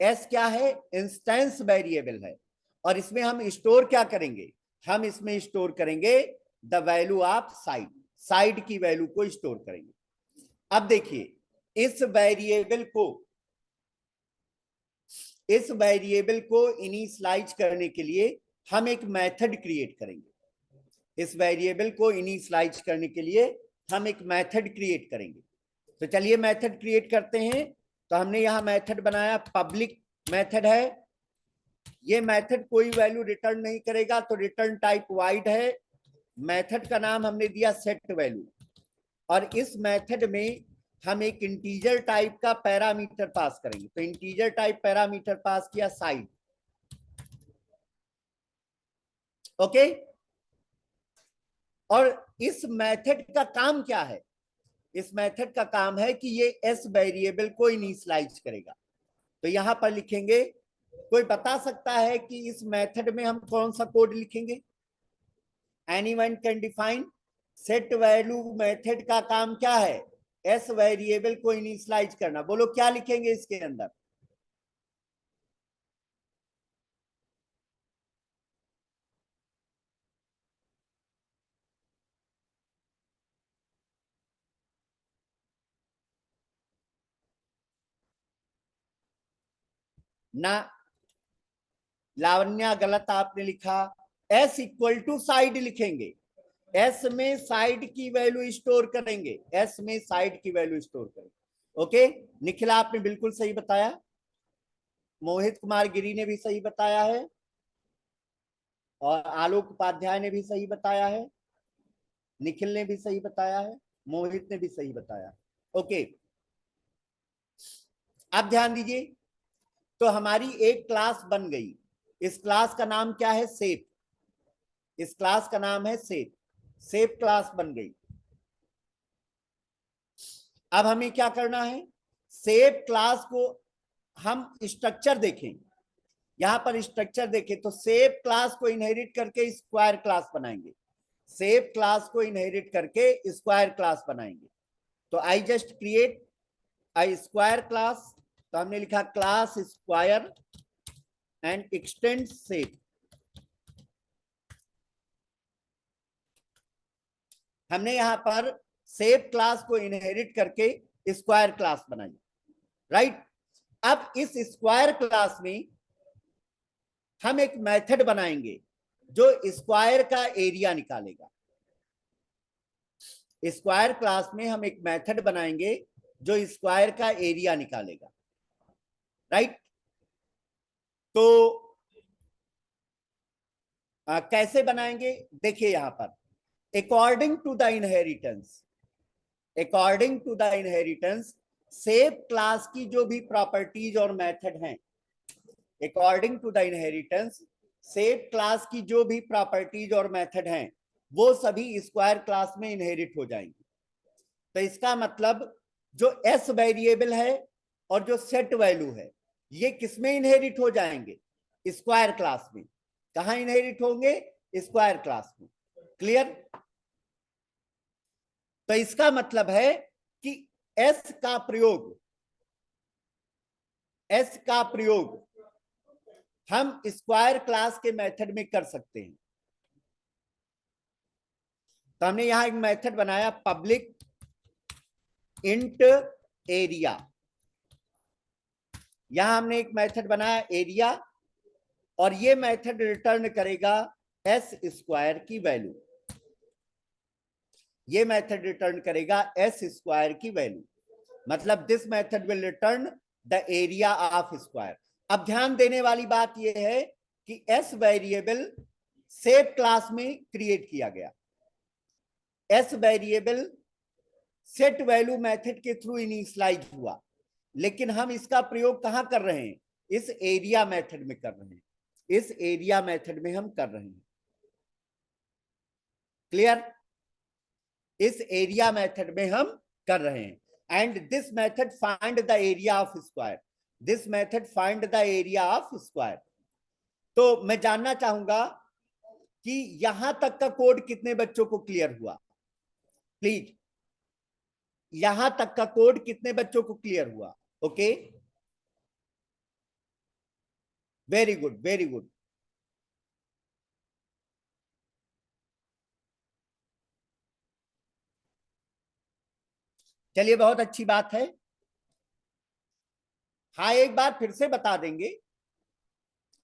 एस क्या है? इंस्टेंस वेरिएबल है, और इसमें हम स्टोर क्या करेंगे? हम इसमें स्टोर करेंगे the value of side, side की वैल्यू को स्टोर करेंगे। अब देखिए इस वेरिएबल को इनिशियलाइज करने के लिए हम एक मेथड क्रिएट करेंगे, इस वेरिएबल को इनिशियलाइज करने के लिए हम एक मेथड क्रिएट करेंगे। तो चलिए मेथड क्रिएट करते हैं। तो हमने यहां मेथड बनाया, पब्लिक मेथड है, ये मेथड कोई वैल्यू रिटर्न नहीं करेगा, तो रिटर्न टाइप वाइड है। मेथड का नाम हमने दिया सेट वैल्यू, और इस मेथड में हम एक इंटीजर टाइप का पैरामीटर पास करेंगे। तो इंटीजर टाइप पैरामीटर पास किया साइड, ओके। और इस मेथड का काम क्या है? इस मेथड का काम है कि ये एस वेरिएबल को इनिशियलाइज करेगा। तो यहां पर लिखेंगे, कोई बता सकता है कि इस मेथड में हम कौन सा कोड लिखेंगे? Anyone can define? Set value method का काम क्या है? एस वेरिएबल को इनिशियलाइज करना। बोलो क्या लिखेंगे इसके अंदर? ना, लावण्या गलत आपने लिखा, एस इक्वल टू साइड लिखेंगे, एस में साइड की वैल्यू स्टोर करेंगे, एस में साइड की वैल्यू स्टोर करेंगे। ओके, निखिला आपने बिल्कुल सही बताया, मोहित कुमार गिरी ने भी सही बताया है। और आलोक उपाध्याय ने भी सही बताया है, निखिल ने भी सही बताया है, मोहित ने भी सही बताया। ओके, अब ध्यान दीजिए, तो हमारी एक क्लास बन गई। इस क्लास का नाम क्या है? सेप। इस क्लास का नाम है सेप। सेप क्लास बन गई। अब हमें क्या करना है? सेप क्लास को हम स्ट्रक्चर देखें, यहां पर स्ट्रक्चर देखें तो सेप क्लास को इनहेरिट करके स्क्वायर क्लास बनाएंगे। सेप क्लास को इनहेरिट करके स्क्वायर क्लास बनाएंगे। तो I just create a square class. तो हमने लिखा क्लास स्क्वायर एंड एक्सटेंड सेप। हमने यहां पर सेप क्लास को इनहेरिट करके स्क्वायर क्लास बनाई, राइट। अब इस स्क्वायर क्लास में हम एक मेथड बनाएंगे जो स्क्वायर का एरिया निकालेगा। स्क्वायर क्लास में हम एक मेथड बनाएंगे जो स्क्वायर का एरिया निकालेगा, राइट। तो कैसे बनाएंगे? देखिए यहां पर according to the inheritance, according to the inheritance सेप क्लास की जो भी प्रॉपर्टीज और मेथड हैं, अकॉर्डिंग टू द इनहेरिटेंस सेप क्लास की जो भी प्रॉपर्टीज और मेथड हैं वो सभी स्क्वायर क्लास में इनहेरिट हो जाएंगी। तो इसका मतलब जो एस वेरिएबल है और जो सेट वैल्यू है ये किसमें इनहेरिट हो जाएंगे? स्क्वायर क्लास में। कहां इनहेरिट होंगे? स्क्वायर क्लास में। क्लियर? तो इसका मतलब है कि एस का प्रयोग, एस का प्रयोग हम स्क्वायर क्लास के मेथड में कर सकते हैं। तो हमने यहां एक मेथड बनाया पब्लिक इंट एरिया। यहां हमने एक मेथड बनाया एरिया और ये मेथड रिटर्न करेगा एस स्क्वायर की वैल्यू। ये मेथड रिटर्न करेगा एस स्क्वायर की वैल्यू, मतलब this method will return the area of square. अब ध्यान देने वाली बात यह है कि एस वेरिएबल सेप क्लास में क्रिएट किया गया। S variable set value method के थ्रू इनिशियलाइज हुआ, लेकिन हम इसका प्रयोग कहां कर रहे हैं? इस एरिया मेथड में कर रहे हैं। इस एरिया मेथड में हम कर रहे हैं। क्लियर? इस एरिया मेथड में हम कर रहे हैं। And this method find the area of square. This method find the area of square. तो मैं जानना चाहूंगा कि यहां तक का कोड कितने बच्चों को क्लियर हुआ? प्लीज, यहां तक का कोड कितने बच्चों को क्लियर हुआ? Okay, very good, very good. चलिए, बहुत अच्छी बात है। हाँ, एक बार फिर से बता देंगे।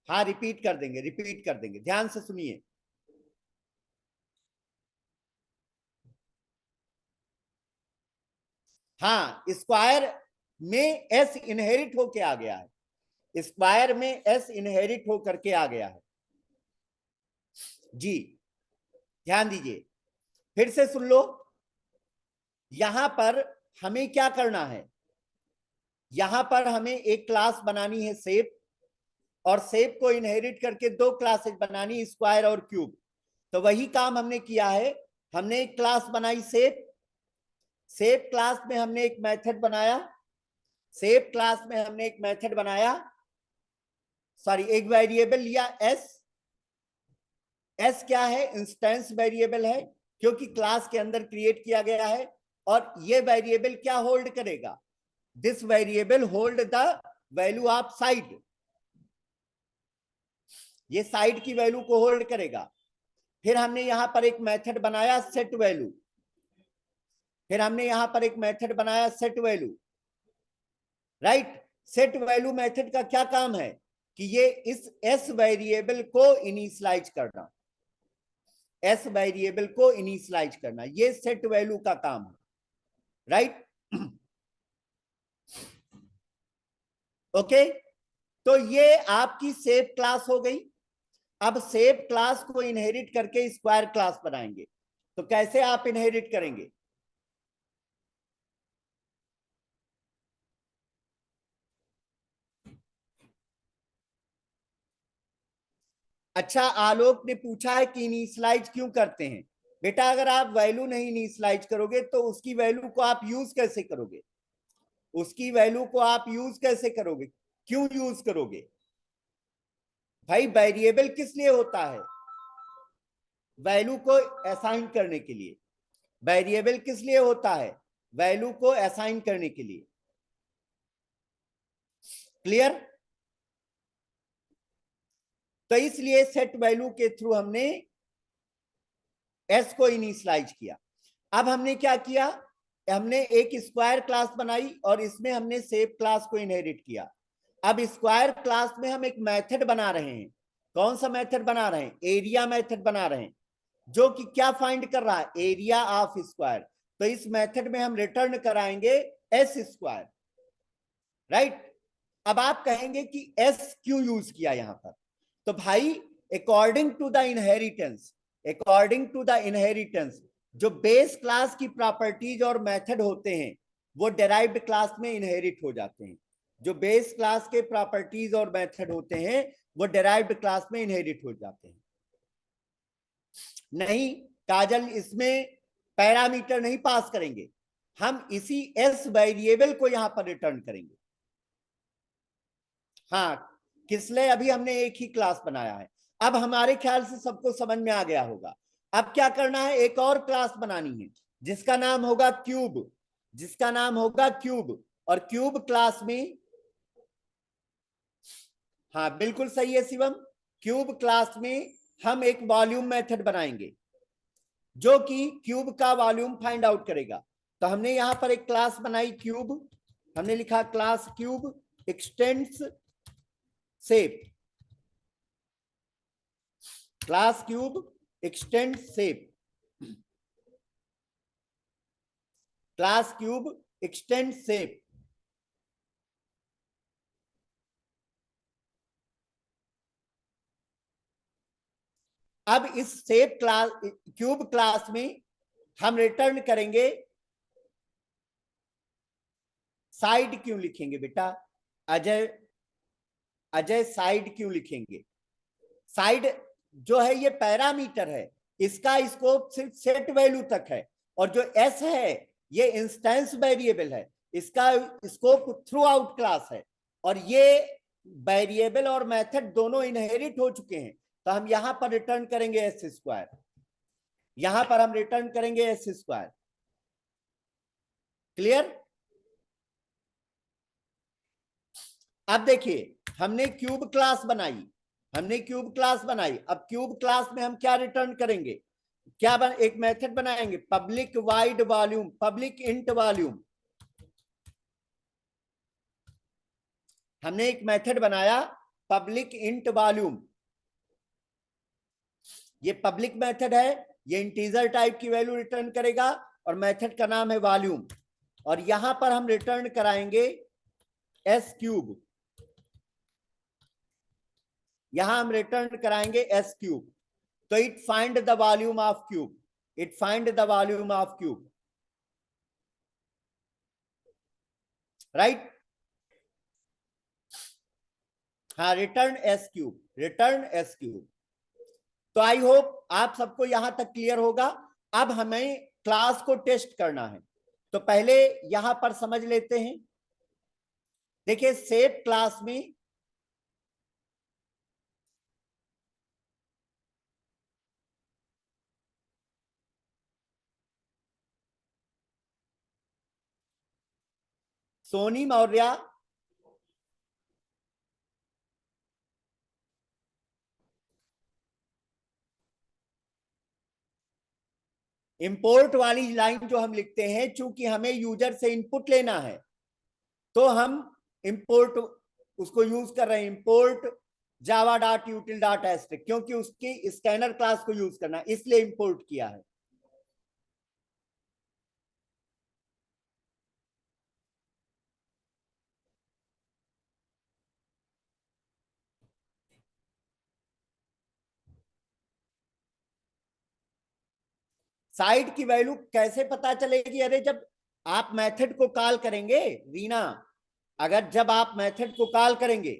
हाँ, रिपीट कर देंगे, रिपीट कर देंगे। ध्यान से सुनिए। हाँ, स्क्वायर में एस इनहेरिट होके आ गया है। स्क्वायर में एस इनहेरिट होकर के आ गया है जी। ध्यान दीजिए, फिर से सुन लो। यहां पर हमें क्या करना है? यहां पर हमें एक क्लास बनानी है सेप, और सेप को इनहेरिट करके दो क्लासेस बनानी, स्क्वायर और क्यूब। तो वही काम हमने किया है। हमने एक क्लास बनाई सेप। सेप क्लास में हमने एक मेथड बनाया। सेप क्लास में हमने एक मेथड बनाया, सॉरी, एक वेरिएबल लिया एस। एस क्या है? इंस्टेंस वेरिएबल है, क्योंकि क्लास के अंदर क्रिएट किया गया है। और ये वेरिएबल क्या होल्ड करेगा? This variable hold the value of side. ये साइड की वैल्यू को होल्ड करेगा। फिर हमने यहां पर एक मेथड बनाया सेट वैल्यू। फिर हमने यहां पर एक मेथड बनाया set value, right. Set value method का क्या काम है? कि ये इस एस वेरिएबल को इनिशियलाइज करना, एस वेरिएबल को इनिशियलाइज करना, ये सेट वैल्यू का काम है, राइट। ओके, तो ये आपकी सेप क्लास हो गई। अब सेप क्लास को इनहेरिट करके स्क्वायर क्लास बनाएंगे। तो कैसे आप इनहेरिट करेंगे? अच्छा, आलोक ने पूछा है कि इनिशियलाइज क्यों करते हैं। बेटा अगर आप वैल्यू नहीं इनिशियलाइज करोगे तो उसकी वैल्यू को आप यूज कैसे करोगे? उसकी वैल्यू को आप यूज कैसे करोगे? क्यों यूज करोगे भाई? वेरिएबल किस लिए होता है? वैल्यू को असाइन करने के लिए। वेरिएबल किस लिए होता है? वैल्यू को असाइन करने के लिए। क्लियर? तो इसलिए सेट वैल्यू के थ्रू हमने एस को इनिशियलाइज किया। अब हमने क्या किया? हमने एक स्क्वायर क्लास बनाई और इसमें हमने सेप क्लास को इनहेरिट किया। अब स्क्वायर क्लास में हम एक मेथड बना रहे हैं। कौन सा मेथड बना रहे हैं? एरिया मेथड बना रहे हैं, जो कि क्या फाइंड कर रहा है? Area of square. तो इस मेथड में हम रिटर्न कराएंगे एस स्क्वायर। राइट? अब आप कहेंगे कि एस क्यों यूज किया यहां पर? तो भाई according to the inheritance, according to the inheritance, जो बेस क्लास की प्रॉपर्टीज और मेथड होते हैं वो डेराइव्ड क्लास में इनहेरिट हो जाते हैं। जो बेस क्लास के प्रॉपर्टीज और मेथड होते हैं वो डेराइव्ड क्लास में इनहेरिट हो जाते हैं। नहीं काजल, इसमें पैरामीटर नहीं पास करेंगे, हम इसी एस वेरिएबल को यहां पर रिटर्न करेंगे। हाँ, किसलिए? अभी हमने एक ही क्लास बनाया है। अब हमारे ख्याल से सबको समझ में आ गया होगा। अब क्या करना है? एक और क्लास बनानी है जिसका नाम होगा क्यूब, जिसका नाम होगा क्यूब। और क्यूब क्लास में, हाँ बिल्कुल सही है शिवम, क्यूब क्लास में हम एक वॉल्यूम मेथड बनाएंगे जो कि क्यूब का वॉल्यूम फाइंड आउट करेगा। तो हमने यहां पर एक क्लास बनाई क्यूब, हमने लिखा class cube x tends shape, class cube extend shape, class cube extend shape. अब इस शेप क्लास, क्यूब क्लास में हम रिटर्न करेंगे, साइड क्यों लिखेंगे बेटा? अजय, अजय साइड क्यों लिखेंगे? साइड जो है ये पैरामीटर है, इसका स्कोप सिर्फ सेट वैल्यू तक है, और जो एस है ये इंस्टेंस वेरिएबल है, इसका स्कोप थ्रू आउट क्लास है। और ये वेरिएबल और मेथड दोनों इनहेरिट हो चुके हैं। तो हम यहां पर रिटर्न करेंगे एस स्क्वायर, यहां पर हम रिटर्न करेंगे एस स्क्वायर। क्लियर? अब देखिए हमने क्यूब क्लास बनाई, हमने क्यूब क्लास बनाई। अब क्यूब क्लास में हम क्या रिटर्न करेंगे? क्या एक मेथड बनाएंगे public wide volume, public int volume. हमने एक मेथड बनाया पब्लिक इंट वॉल्यूम। ये पब्लिक मेथड है, ये इंटीजर टाइप की वैल्यू रिटर्न करेगा और मेथड का नाम है वॉल्यूम। और यहां पर हम रिटर्न कराएंगे एस क्यूब, यहां हम रिटर्न कराएंगे एस क्यूब। तो it find the volume of cube, it find the volume of cube. Right? हाँ, return as cube, return as cube. तो आई होप आप सबको यहां तक क्लियर होगा। अब हमें क्लास को टेस्ट करना है, तो पहले यहां पर समझ लेते हैं। देखिए सेप क्लास में सोनी मौर्य, इंपोर्ट वाली लाइन जो हम लिखते हैं, चूंकि हमें यूजर से इनपुट लेना है तो हम इंपोर्ट उसको यूज कर रहे हैं, import Java dot util dot asterisk, क्योंकि उसकी स्कैनर क्लास को यूज करना इसलिए इंपोर्ट किया है। साइड की वैल्यू कैसे पता चलेगी? अरे जब आप मेथड को कॉल करेंगे रीना, अगर जब आप मेथड को कॉल करेंगे,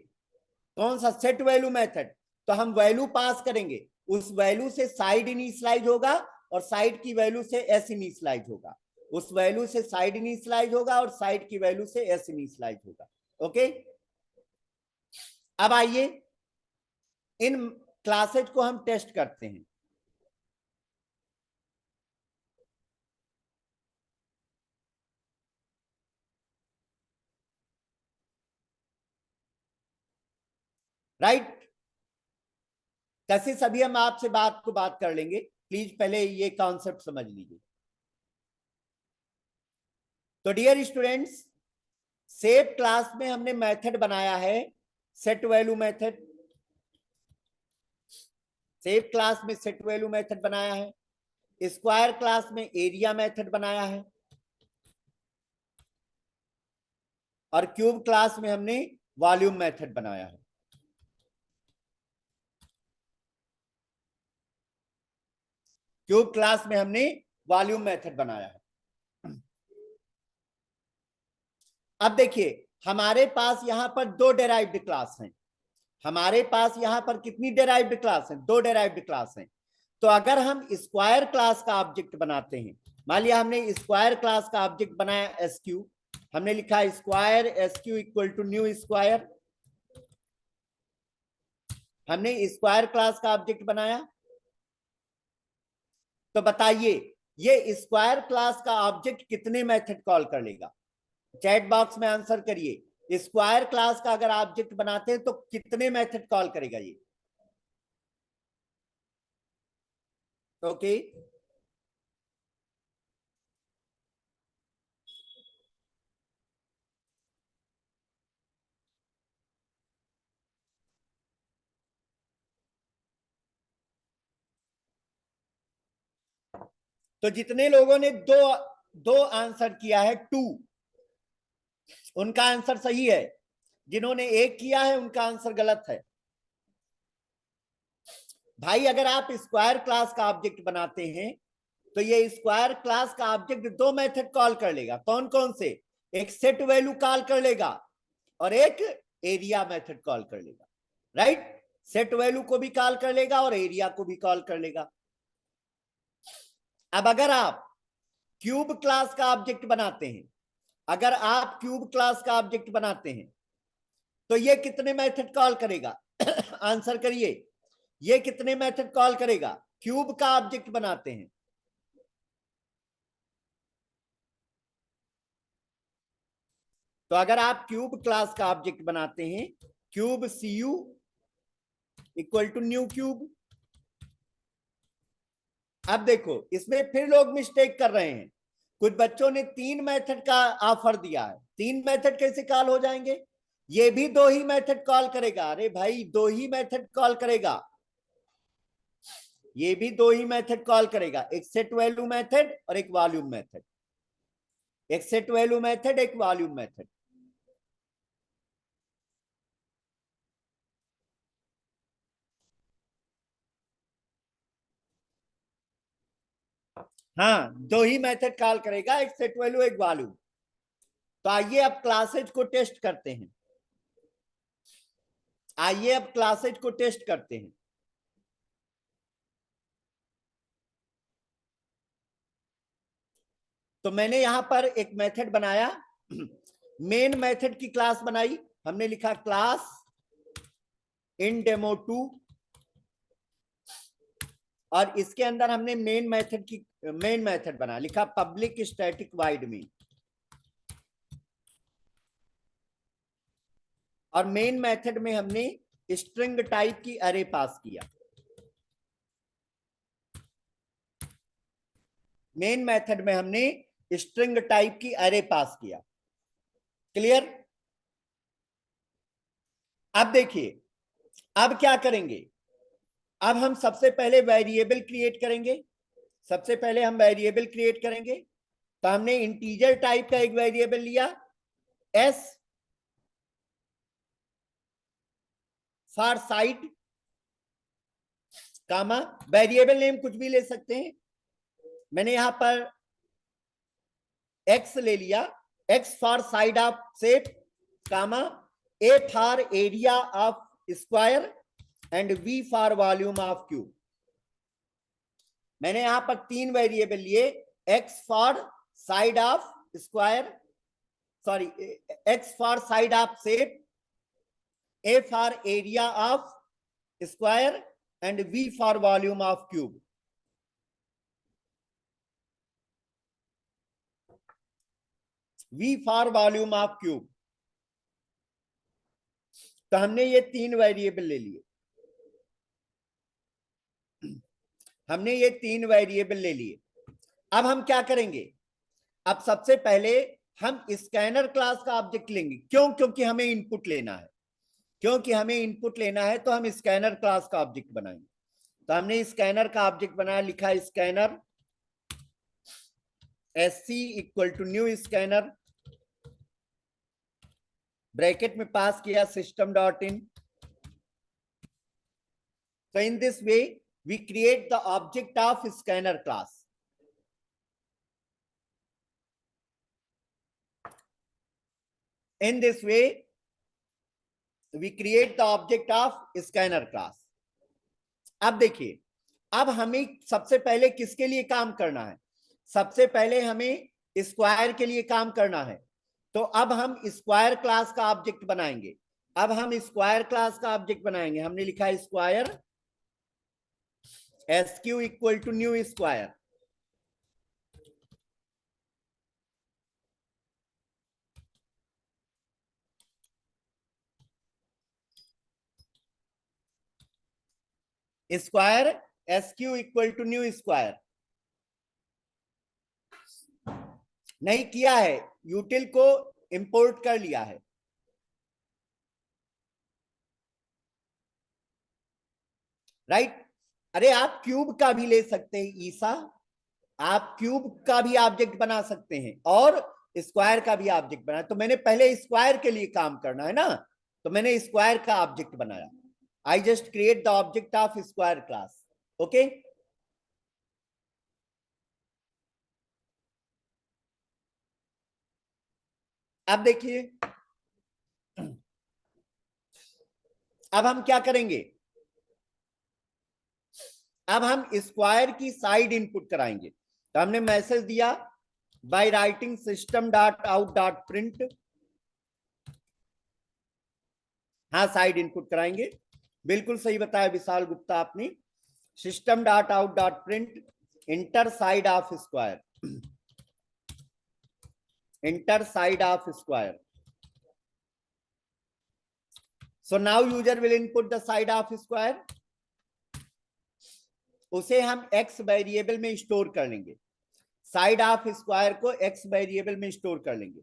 कौन सा सेट वैल्यू मेथड, तो हम वैल्यू पास करेंगे, उस वैल्यू से साइड इनिशियलाइज होगा और साइड की वैल्यू से एस इनिशियलाइज होगा, उस वैल्यू से साइड इनिशियलाइज होगा और साइड की वैल्यू से एस इनिशियलाइज होगा। ओके, अब आइए इन क्लासेज को हम टेस्ट करते हैं। राइट, कैसे सभी हम आपसे बात कर लेंगे, प्लीज पहले ये कॉन्सेप्ट समझ लीजिए। तो डियर स्टूडेंट्स, सेव क्लास में हमने मेथड बनाया है set value method, save class में सेट वैल्यू मेथड बनाया है, स्क्वायर क्लास में एरिया मेथड बनाया है, और क्यूब क्लास में हमने वॉल्यूम मेथड बनाया है। क्यूब क्लास में हमने वॉल्यूम मेथड बनाया है। अब देखिए, हमारे पास यहां पर दो डेराइव्ड क्लास हैं, हमारे पास यहां पर कितनी डेराइव्ड क्लास हैं? दो डेराइव्ड क्लास हैं। तो अगर हम स्क्वायर क्लास का ऑब्जेक्ट बनाते हैं, मान लिया हमने स्क्वायर क्लास का ऑब्जेक्ट बनाया एस क्यू, हमने लिखा square S Q equal to new square, हमने स्क्वायर क्लास का ऑब्जेक्ट बनाया। तो बताइए ये स्क्वायर क्लास का ऑब्जेक्ट कितने मेथड कॉल कर लेगा? चैट बॉक्स में आंसर करिए, स्क्वायर क्लास का अगर ऑब्जेक्ट बनाते हैं तो कितने मेथड कॉल करेगा ये? ओके, तो जितने लोगों ने दो दो आंसर किया है, टू, उनका आंसर सही है। जिन्होंने एक किया है उनका आंसर गलत है। भाई अगर आप स्क्वायर क्लास का ऑब्जेक्ट बनाते हैं तो ये स्क्वायर क्लास का ऑब्जेक्ट दो मेथड कॉल कर लेगा। कौन कौन से? एक सेट वैल्यू कॉल कर लेगा और एक एरिया मेथड कॉल कर लेगा। राइट, सेट वैल्यू को भी कॉल कर लेगा और एरिया को भी कॉल कर लेगा। अब अगर आप क्यूब क्लास का ऑब्जेक्ट बनाते हैं, अगर आप क्यूब क्लास का ऑब्जेक्ट बनाते हैं तो ये कितने मेथड कॉल करेगा? आंसर करिए, ये कितने मेथड कॉल करेगा? क्यूब का ऑब्जेक्ट बनाते हैं तो अगर आप क्यूब क्लास का ऑब्जेक्ट बनाते हैं, cube C U equal to new cube. अब देखो इसमें फिर लोग मिस्टेक कर रहे हैं, कुछ बच्चों ने तीन मेथड का ऑफर दिया है। तीन मेथड कैसे कॉल हो जाएंगे? ये भी दो ही मेथड कॉल करेगा। अरे भाई दो ही मेथड कॉल करेगा, ये भी दो ही मेथड कॉल करेगा, एक सेट वैल्यू मेथड और एक वॉल्यूम मेथड, एक सेट वैल्यू मेथड एक वॉल्यूम मेथड। हाँ, दो ही मेथड कॉल करेगा, एक सेट वैल्यू एक वॉल्यूम। तो आइए अब क्लासेज को टेस्ट करते हैं, आइए अब क्लासेज को टेस्ट करते हैं। तो मैंने यहां पर एक मेथड बनाया, मेन मेथड की क्लास बनाई, हमने लिखा क्लास इन डेमो 2, और इसके अंदर हमने मेन मेथड बना लिखा पब्लिक स्टैटिक वाइड मेन, और मेन मेथड में हमने स्ट्रिंग टाइप की अरे पास किया। मेन मेथड में हमने स्ट्रिंग टाइप की अरे पास किया। क्लियर? अब देखिए, अब क्या करेंगे? अब हम सबसे पहले वेरिएबल क्रिएट करेंगे, सबसे पहले हम वेरिएबल क्रिएट करेंगे। तो हमने इंटीजर टाइप का एक वेरिएबल लिया S for side, comma variable name कुछ भी ले सकते हैं, मैंने यहां पर x ले लिया, x for side of set, comma a for area of square and v for volume of cube. मैंने यहां पर 3 वेरिएबल लिए, x for side of square, sorry x for side of set, a for area of square and v for volume of cube. v for volume of cube. तो हमने ये 3 variable ले लिए, हमने ये 3 वेरिएबल ले लिए। अब हम क्या करेंगे, अब सबसे पहले हम स्कैनर क्लास का ऑब्जेक्ट लेंगे। क्यों? क्योंकि हमें इनपुट लेना है, क्योंकि हमें इनपुट लेना है, तो हम स्कैनर क्लास का ऑब्जेक्ट बनाएंगे। तो हमने स्कैनर का ऑब्जेक्ट बनाया, लिखा scanner SC equal to new scanner, bracket में पास किया system dot in. So in this way, we create the object of scanner class. In this way, we create the object of scanner class. अब देखिए, अब हमें सबसे पहले किसके लिए काम करना है? सबसे पहले हमें स्क्वायर के लिए काम करना है। तो अब हम स्क्वायर क्लास का ऑब्जेक्ट बनाएंगे। अब हम स्क्वायर क्लास का ऑब्जेक्ट बनाएंगे। हमने लिखा है square SQ equal to new square. Square SQ equal to new square नहीं किया है, यूटिल को इंपोर्ट कर लिया है। राइट? अरे आप क्यूब का भी ले सकते हैं ईसा, आप क्यूब का भी ऑब्जेक्ट बना सकते हैं और स्क्वायर का भी ऑब्जेक्ट बनाया। तो मैंने पहले स्क्वायर के लिए काम करना है ना, तो मैंने स्क्वायर का ऑब्जेक्ट बनाया। I just create the object of square class. Okay, अब देखिए, अब हम क्या करेंगे, अब हम स्क्वायर की साइड इनपुट कराएंगे। तो हमने मैसेज दिया by writing system dot out dot print, हाँ साइड इनपुट कराएंगे, बिल्कुल सही बताया विशाल गुप्ता आपने। System dot out dot print enter side of square, inter side of square. So now user will input the side of square, उसे हम x variable में store कर लेंगे। साइड ऑफ स्क्वायर को x वेरिएबल में स्टोर कर लेंगे।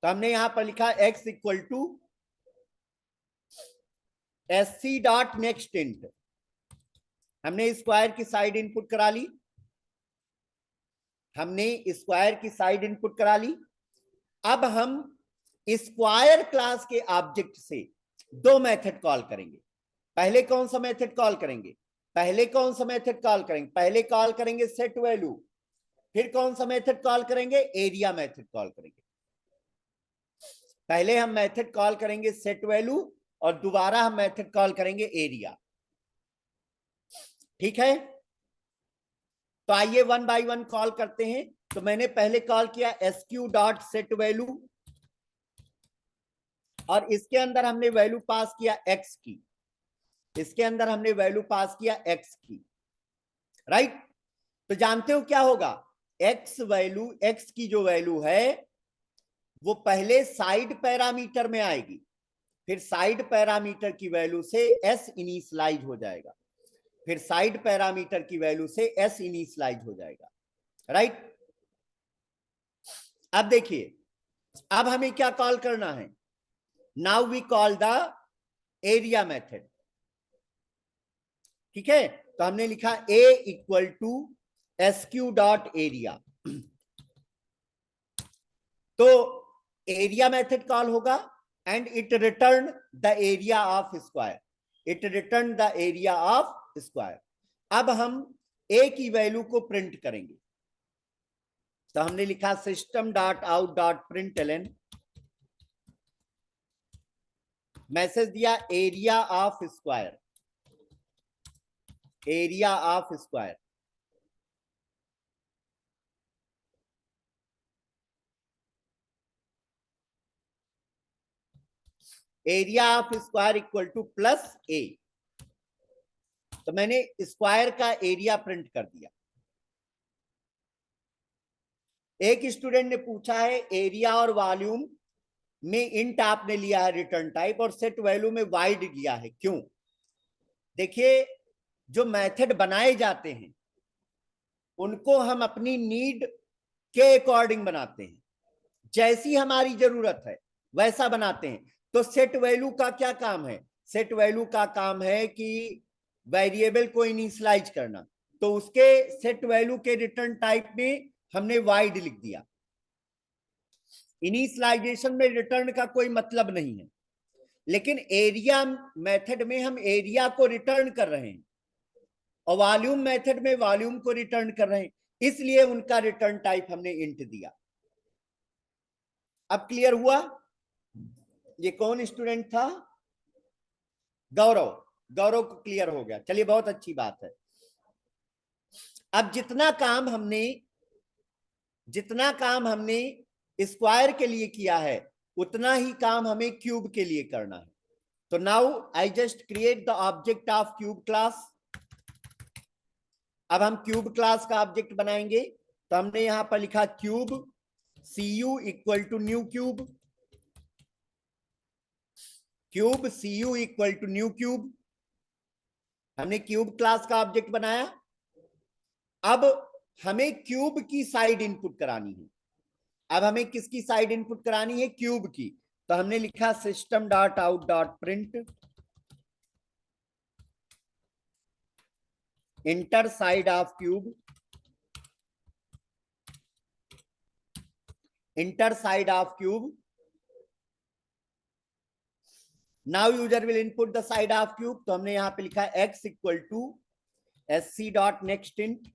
तो हमने यहां पर लिखा x equal to SC dot next int. हमने स्क्वायर की साइड इनपुट करा ली, हमने स्क्वायर की साइड इनपुट करा ली। अब हम स्क्वायर क्लास के ऑब्जेक्ट से 2 मेथड कॉल करेंगे। पहले कौन सा मेथड कॉल करेंगे, पहले कौन सा मेथड कॉल करेंगे, पहले कॉल करेंगे सेट वैल्यू, फिर कौन सा मेथड कॉल करेंगे, एरिया मेथड कॉल करेंगे। पहले हम मेथड कॉल करेंगे सेट वैल्यू और दोबारा हम मेथड कॉल करेंगे एरिया। ठीक है, तो आइए 1 बाय 1 कॉल करते हैं। तो मैंने पहले कॉल किया SQ डॉट सेट वैल्यू और इसके अंदर हमने वैल्यू पास किया x की, इसके अंदर हमने वैल्यू पास किया x की। राइट? तो जानते हो क्या होगा, x वैल्यू, x की जो वैल्यू है वो पहले साइड पैरामीटर में आएगी, फिर साइड पैरामीटर की वैल्यू से s इनिशियलाइज हो जाएगा, फिर साइड पैरामीटर की वैल्यू से s इनिशियलाइज हो जाएगा। राइट? अब देखिए, अब हमें क्या कॉल करना है, now we call the area method. ठीक है, तो हमने लिखा a equal to SQ dot area. तो एरिया मेथड कॉल होगा and it return the area of square. It return the area of square. अब हम a की वैल्यू को प्रिंट करेंगे, तो हमने लिखा system dot out dot println, message दिया area of square, area of square. Area of square equal to plus A, तो मैंने स्क्वायर का एरिया प्रिंट कर दिया। एक स्टूडेंट ने पूछा है एरिया और वॉल्यूम में इंट आपने लिया है रिटर्न टाइप और सेट वैल्यू में वाइड लिया है, क्यों? देखिए, जो मेथड बनाए जाते हैं उनको हम अपनी नीड के अकॉर्डिंग बनाते हैं, जैसी हमारी जरूरत है वैसा बनाते हैं। तो सेट वैल्यू का क्या काम है? सेट वैल्यू का काम है कि वेरिएबल को इनिशियलाइज करना, तो उसके सेट वैल्यू के रिटर्न टाइप में हमने वाइड लिख दिया। इनिशियलाइजेशन में रिटर्न का कोई मतलब नहीं है, लेकिन एरिया मेथड में हम एरिया को रिटर्न कर रहे हैं और वॉल्यूम मेथड में वॉल्यूम को रिटर्न कर रहे हैं, इसलिए उनका रिटर्न टाइप हमने इंट दिया। अब क्लियर हुआ? ये कौन स्टूडेंट था? गौरव। गौरव को क्लियर हो गया, चलिए बहुत अच्छी बात है। अब जितना काम हमने स्क्वायर के लिए किया है उतना ही काम हमें क्यूब के लिए करना है। तो now I just create the object of cube class. अब हम क्यूब क्लास का ऑब्जेक्ट बनाएंगे, तो हमने यहां पर लिखा cube cu equal to new cube, cube cu equal to new cube. हमने क्यूब क्लास का ऑब्जेक्ट बनाया। अब हमें क्यूब की साइड इनपुट करानी है। अब हमें किसकी साइड इनपुट करानी है? क्यूब की। तो हमने लिखा system dot out dot print enter side of cube, enter side of cube. Now user will input the side of cube, तो हमने यहां पे लिखा x equal to sc dot next int.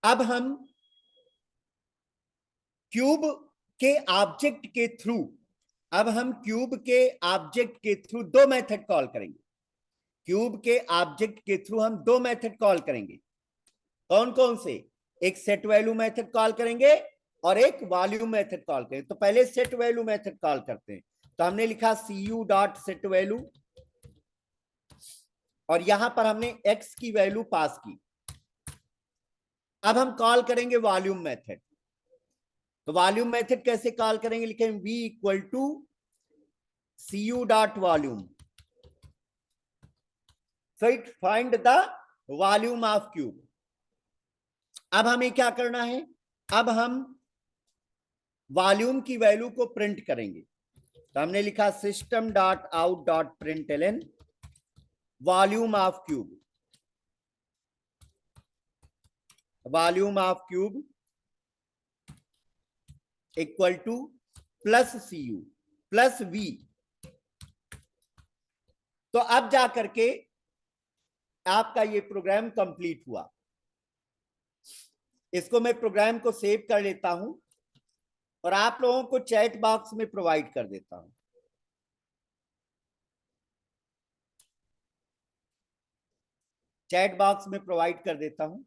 अब हम क्यूब के ऑब्जेक्ट के थ्रू दो मेथड कॉल करेंगे। क्यूब के ऑब्जेक्ट के थ्रू हम दो मेथड कॉल करेंगे। कौन कौन से? एक सेट वैल्यू मेथड कॉल करेंगे और एक वॉल्यूम मेथड कॉल करेंगे। तो पहले सेट वैल्यू मेथड कॉल करते हैं, तो हमने लिखा cu डॉट सेट वैल्यू और यहां पर हमने x की वैल्यू पास की। अब हम कॉल करेंगे वॉल्यूम मेथड। तो वॉल्यूम मेथड कैसे कॉल करेंगे? लिखेंगे v equal to cu dot volume, so it find the volume of cube. अब हमें क्या करना है? अब हम वॉल्यूम की वैल्यू को प्रिंट करेंगे, तो हमने लिखा system dot out dot println volume of cube, volume of cube equal to plus cu plus v। तो अब जा करके आपका ये प्रोग्राम कंप्लीट हुआ। इसको मैं प्रोग्राम को सेव कर लेता हूं और आप लोगों को चैट बॉक्स में प्रोवाइड कर देता हूं। चैट बॉक्स में प्रोवाइड कर देता हूं।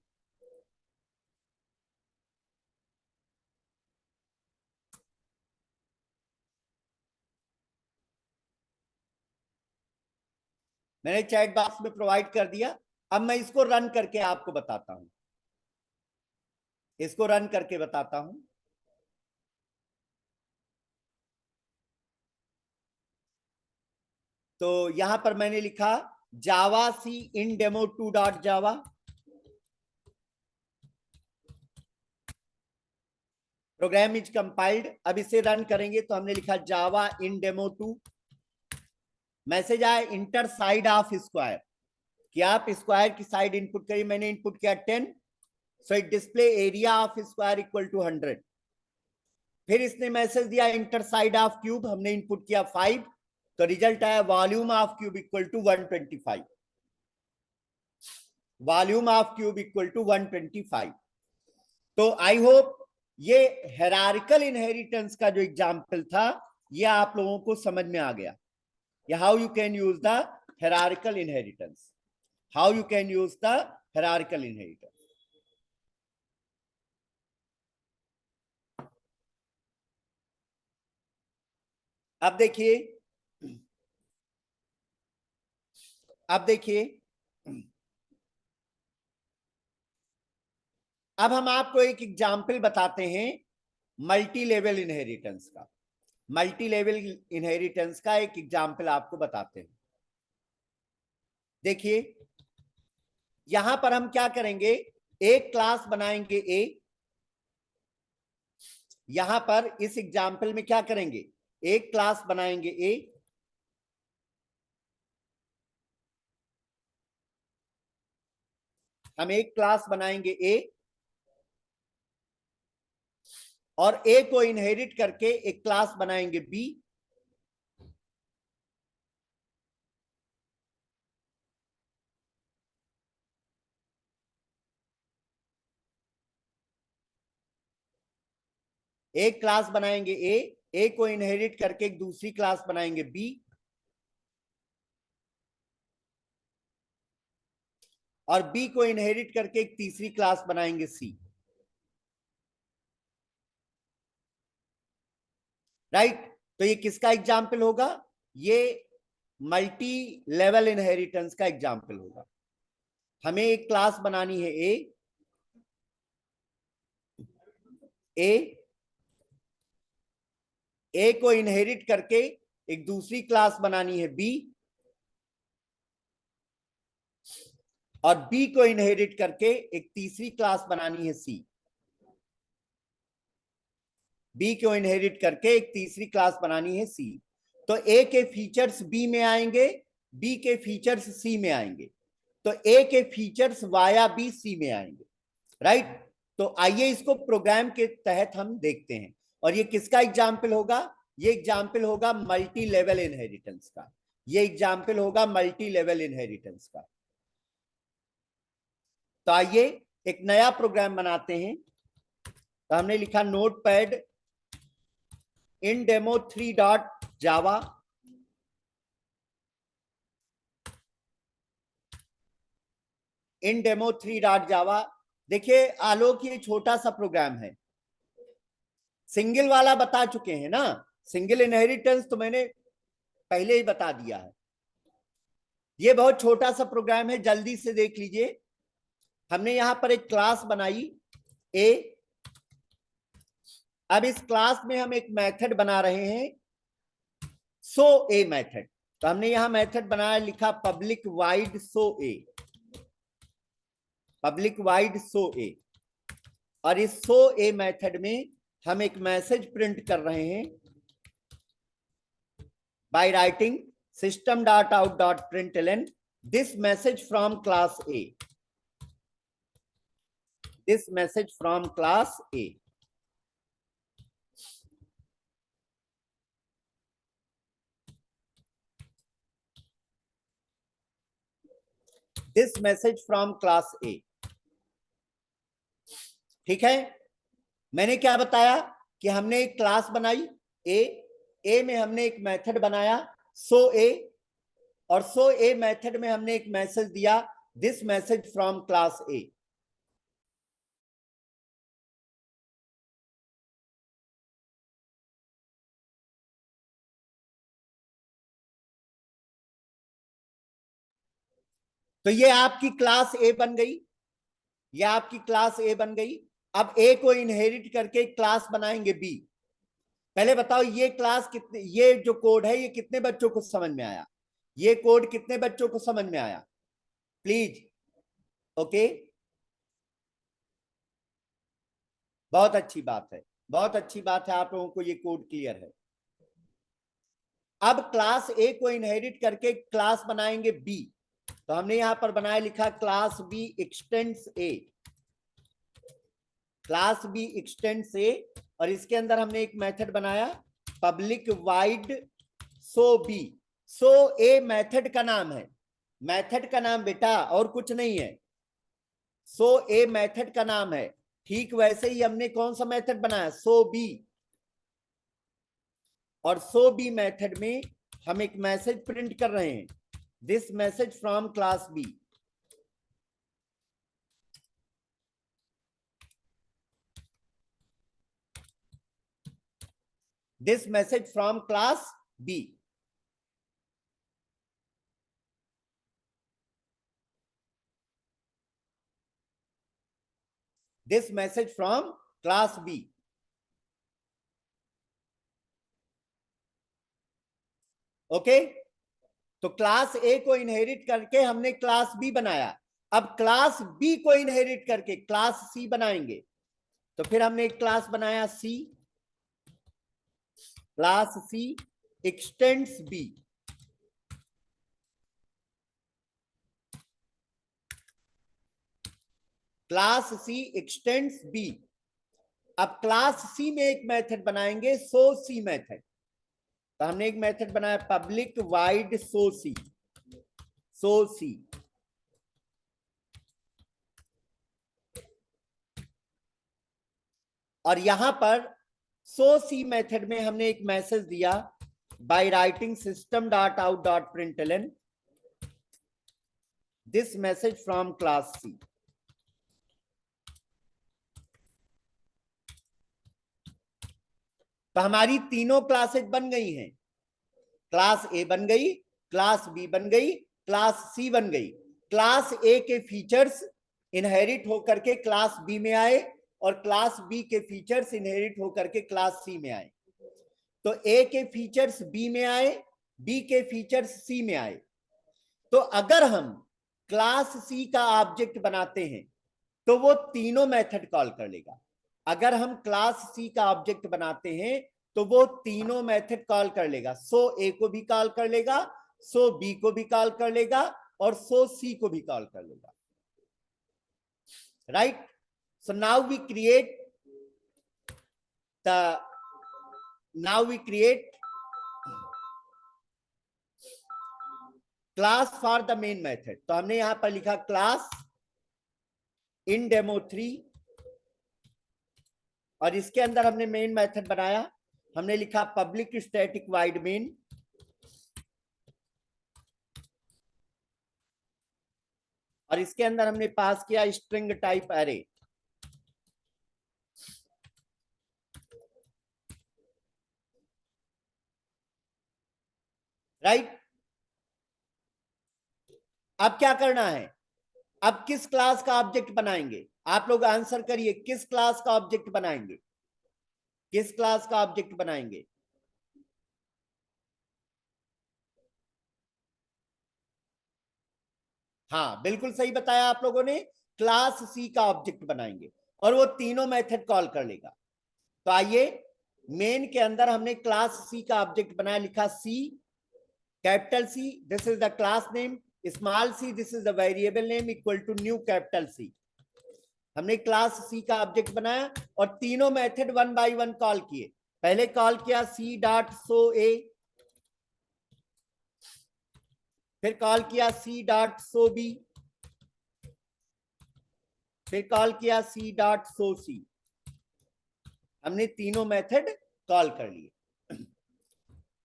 मैंने चैट बॉक्स में प्रोवाइड कर दिया। अब मैं इसको रन करके आपको बताता हूं, इसको रन करके बताता हूं। तो यहां पर मैंने लिखा javac in demo 2 dot Java, program is compiled. अब इसे रन करेंगे तो हमने लिखा जावा इन डेमो 2। मैसेज आया इंटर साइड ऑफ स्क्वायर, कि आप स्क्वायर की साइड इनपुट करिए। मैंने इनपुट किया 10, so it display area of square equal to 100। फिर इसने मैसेज दिया इंटर साइड ऑफ क्यूब, हमने इनपुट किया 5, तो रिजल्ट आया volume of cube equal to 125, volume of cube equal to 125। तो आई होप ये हायरार्किकल इनहेरिटेंस का जो एग्जाम्पल था ये आप लोगों को समझ में आ गया, how you can use the hierarchical inheritance, how you can use the hierarchical inheritance. अब देखिए, अब देखिए, अब हम आपको एक एग्जाम्पल बताते हैं मल्टी लेवल इनहेरिटेंस का, मल्टी लेवल इनहेरिटेंस का एक एग्जाम्पल आपको बताते हैं। देखिए यहां पर हम क्या करेंगे, एक क्लास बनाएंगे ए, यहां पर इस एग्जाम्पल में क्या करेंगे, एक क्लास बनाएंगे ए, हम एक क्लास बनाएंगे ए और ए को इनहेरिट करके एक क्लास बनाएंगे बी, एक क्लास बनाएंगे ए को इनहेरिट करके एक दूसरी क्लास बनाएंगे बी, और बी को इनहेरिट करके एक तीसरी क्लास बनाएंगे सी। राइट, तो ये किसका एग्जाम्पल होगा, ये मल्टी लेवल इनहेरिटेंस का एग्जाम्पल होगा। हमें एक क्लास बनानी है ए को इनहेरिट करके एक दूसरी क्लास बनानी है बी, और बी को इनहेरिट करके एक तीसरी क्लास बनानी है सी, बी को इनहेरिट करके एक तीसरी क्लास बनानी है सी। तो ए के फीचर्स बी में आएंगे, बी के फीचर्स सी में आएंगे, तो ए के फीचर्स वाया बी सी में आएंगे। राइट, तो आइए इसको प्रोग्राम के तहत हम देखते हैं, और ये किसका एग्जाम्पल होगा, ये एग्जाम्पल होगा मल्टी लेवल इनहेरिटेंस का, ये एग्जाम्पल होगा मल्टी लेवल इनहेरिटेंस का। तो आइए एक नया प्रोग्राम बनाते हैं। तो हमने लिखा नोटपैड इन डेमो 3.java, इन डेमो 3.java। देखिए आलोक ये छोटा सा प्रोग्राम है, सिंगल वाला बता चुके हैं ना, सिंगल इनहेरिटेंस तो मैंने पहले ही बता दिया है। ये बहुत छोटा सा प्रोग्राम है, जल्दी से देख लीजिए। हमने यहां पर एक क्लास बनाई ए, अब इस क्लास में हम एक मेथड बना रहे हैं सो ए मेथड। तो हमने यहां मेथड बनाया, लिखा पब्लिक वाइड सो ए, पब्लिक वाइड सो ए, और इस सो ए मेथड में हम एक मैसेज प्रिंट कर रहे हैं by writing system.out.println this message from class A, this message from class A. This message from class ए, ठीक है। मैंने क्या बताया कि हमने एक क्लास बनाई ए में हमने एक मेथड बनाया सो ए, और सो ए मेथड में हमने एक मैसेज दिया दिस मैसेज फ्रॉम क्लास ए। तो ये आपकी क्लास ए बन गई, ये आपकी क्लास ए बन गई। अब ए को इनहेरिट करके क्लास बनाएंगे बी। पहले बताओ ये क्लास कितने, ये जो कोड है ये कितने बच्चों को समझ में आया, ये कोड कितने बच्चों को समझ में आया, प्लीज। ओके, बहुत अच्छी बात है, बहुत अच्छी बात है, आप लोगों को ये कोड क्लियर है। अब क्लास ए को इनहेरिट करके क्लास बनाएंगे बी, तो हमने यहां पर बनाया, लिखा class B extends A, class B extends A, और इसके अंदर हमने एक मेथड बनाया public void show B. So a method का नाम है, मेथड का नाम बेटा और कुछ नहीं है, सो ए मेथड का नाम है। ठीक वैसे ही हमने कौन सा मेथड बनाया, सो बी, और सो बी मेथड में हम एक मैसेज प्रिंट कर रहे हैं, this message from class B. This message from class B. This message from class B. Okay, तो क्लास ए को इनहेरिट करके हमने क्लास बी बनाया। अब क्लास बी को इनहेरिट करके क्लास सी बनाएंगे, तो फिर हमने एक क्लास बनाया C, class C extends B. Class C extends B. अब क्लास सी में एक मेथड बनाएंगे सो सी मेथड। तो हमने एक मेथड बनाया पब्लिक वाइड सो सी, सो सी। और यहां पर सो सी मेथड में हमने एक मैसेज दिया by writing system dot out dot println this message from class C. तो हमारी तीनों क्लासेज बन गई हैं, क्लास ए बन गई, क्लास बी बन गई, क्लास सी बन गई। क्लास ए के फीचर्स इनहेरिट होकर के क्लास बी में आए और क्लास बी के फीचर्स इनहेरिट होकर के क्लास सी में आए। तो ए के फीचर्स बी में आए, बी के फीचर्स सी में आए। तो अगर हम क्लास सी का ऑब्जेक्ट बनाते हैं तो वो तीनों मेथड कॉल कर लेगा। अगर हम क्लास सी का ऑब्जेक्ट बनाते हैं तो वो तीनों मेथड कॉल कर लेगा, सो ए को भी कॉल कर लेगा, सो बी को भी कॉल कर लेगा और सो सी को भी कॉल कर लेगा। Right, so now we create class for the main method. तो हमने यहां पर लिखा क्लास इन डेमो 3 और इसके अंदर हमने मेन मेथड बनाया, हमने लिखा पब्लिक स्टैटिक वाइड मेन। और इसके अंदर हमने पास किया स्ट्रिंग टाइप एरे। राइट, अब क्या करना है, अब किस क्लास का ऑब्जेक्ट बनाएंगे, आप लोग आंसर करिए, किस क्लास का ऑब्जेक्ट बनाएंगे, किस क्लास का ऑब्जेक्ट बनाएंगे। हाँ बिल्कुल सही बताया आप लोगों ने, क्लास सी का ऑब्जेक्ट बनाएंगे और वो तीनों मेथड कॉल कर लेगा। तो आइए, मेन के अंदर हमने क्लास सी का ऑब्जेक्ट बनाया, लिखा C, capital C this is the class name, small C this is the variable name, equal to new capital C. हमने क्लास सी का ऑब्जेक्ट बनाया और तीनों method one by one call किए। पहले कॉल किया सी डॉट सो ए, फिर call किया सी डॉट सो बी, फिर कॉल किया सी डॉट सो सी। हमने तीनों मेथड कॉल कर लिए।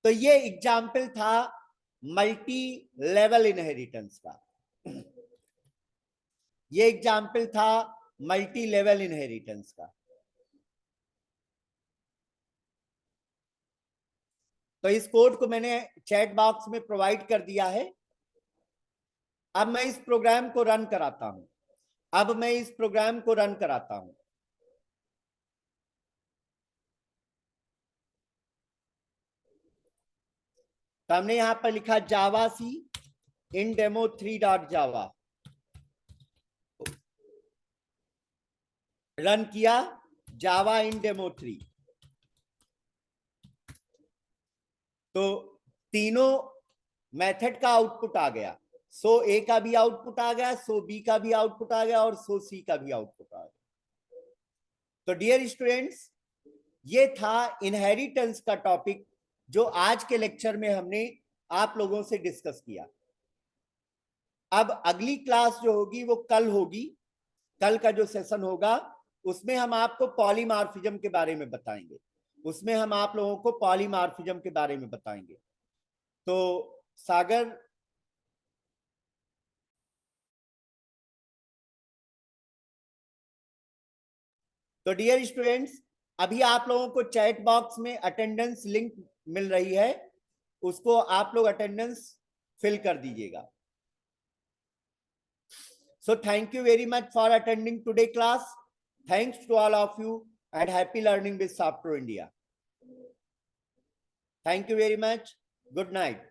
तो ये एग्जाम्पल था मल्टी लेवल इनहेरिटेंस का, ये एग्जाम्पल था मल्टी लेवल इनहेरिटेंस का। तो इस कोड को मैंने चैट बॉक्स में प्रोवाइड कर दिया है। अब मैं इस प्रोग्राम को रन कराता हूं, अब मैं इस प्रोग्राम को रन कराता हूं। तो हमने यहां पर लिखा javac in demo 3 dot Java, run किया जावा इन डेमो 3। तो तीनों मेथड का आउटपुट आ गया, सो ए का भी आउटपुट आ गया, सो बी का भी आउटपुट आ गया और सो सी का भी आउटपुट आ गया। तो डियर स्टूडेंट्स, ये था इनहेरिटेंस का टॉपिक जो आज के लेक्चर में हमने आप लोगों से डिस्कस किया। अब अगली क्लास जो होगी वो कल होगी। कल का जो सेशन होगा उसमें हम आपको पॉलीमार्फिज्म के बारे में बताएंगे। उसमें हम आप लोगों को पॉलीमार्फिज्म के बारे में बताएंगे। तो सागर, तो डियर स्टूडेंट्स, अभी आप लोगों को चैट बॉक्स में अटेंडेंस लिंक मिल रही है, उसको आप लोग अटेंडेंस फिल कर दीजिएगा। So thank you very much for attending today class. Thanks to all of you and happy learning with Software India. Thank you very much. Good night.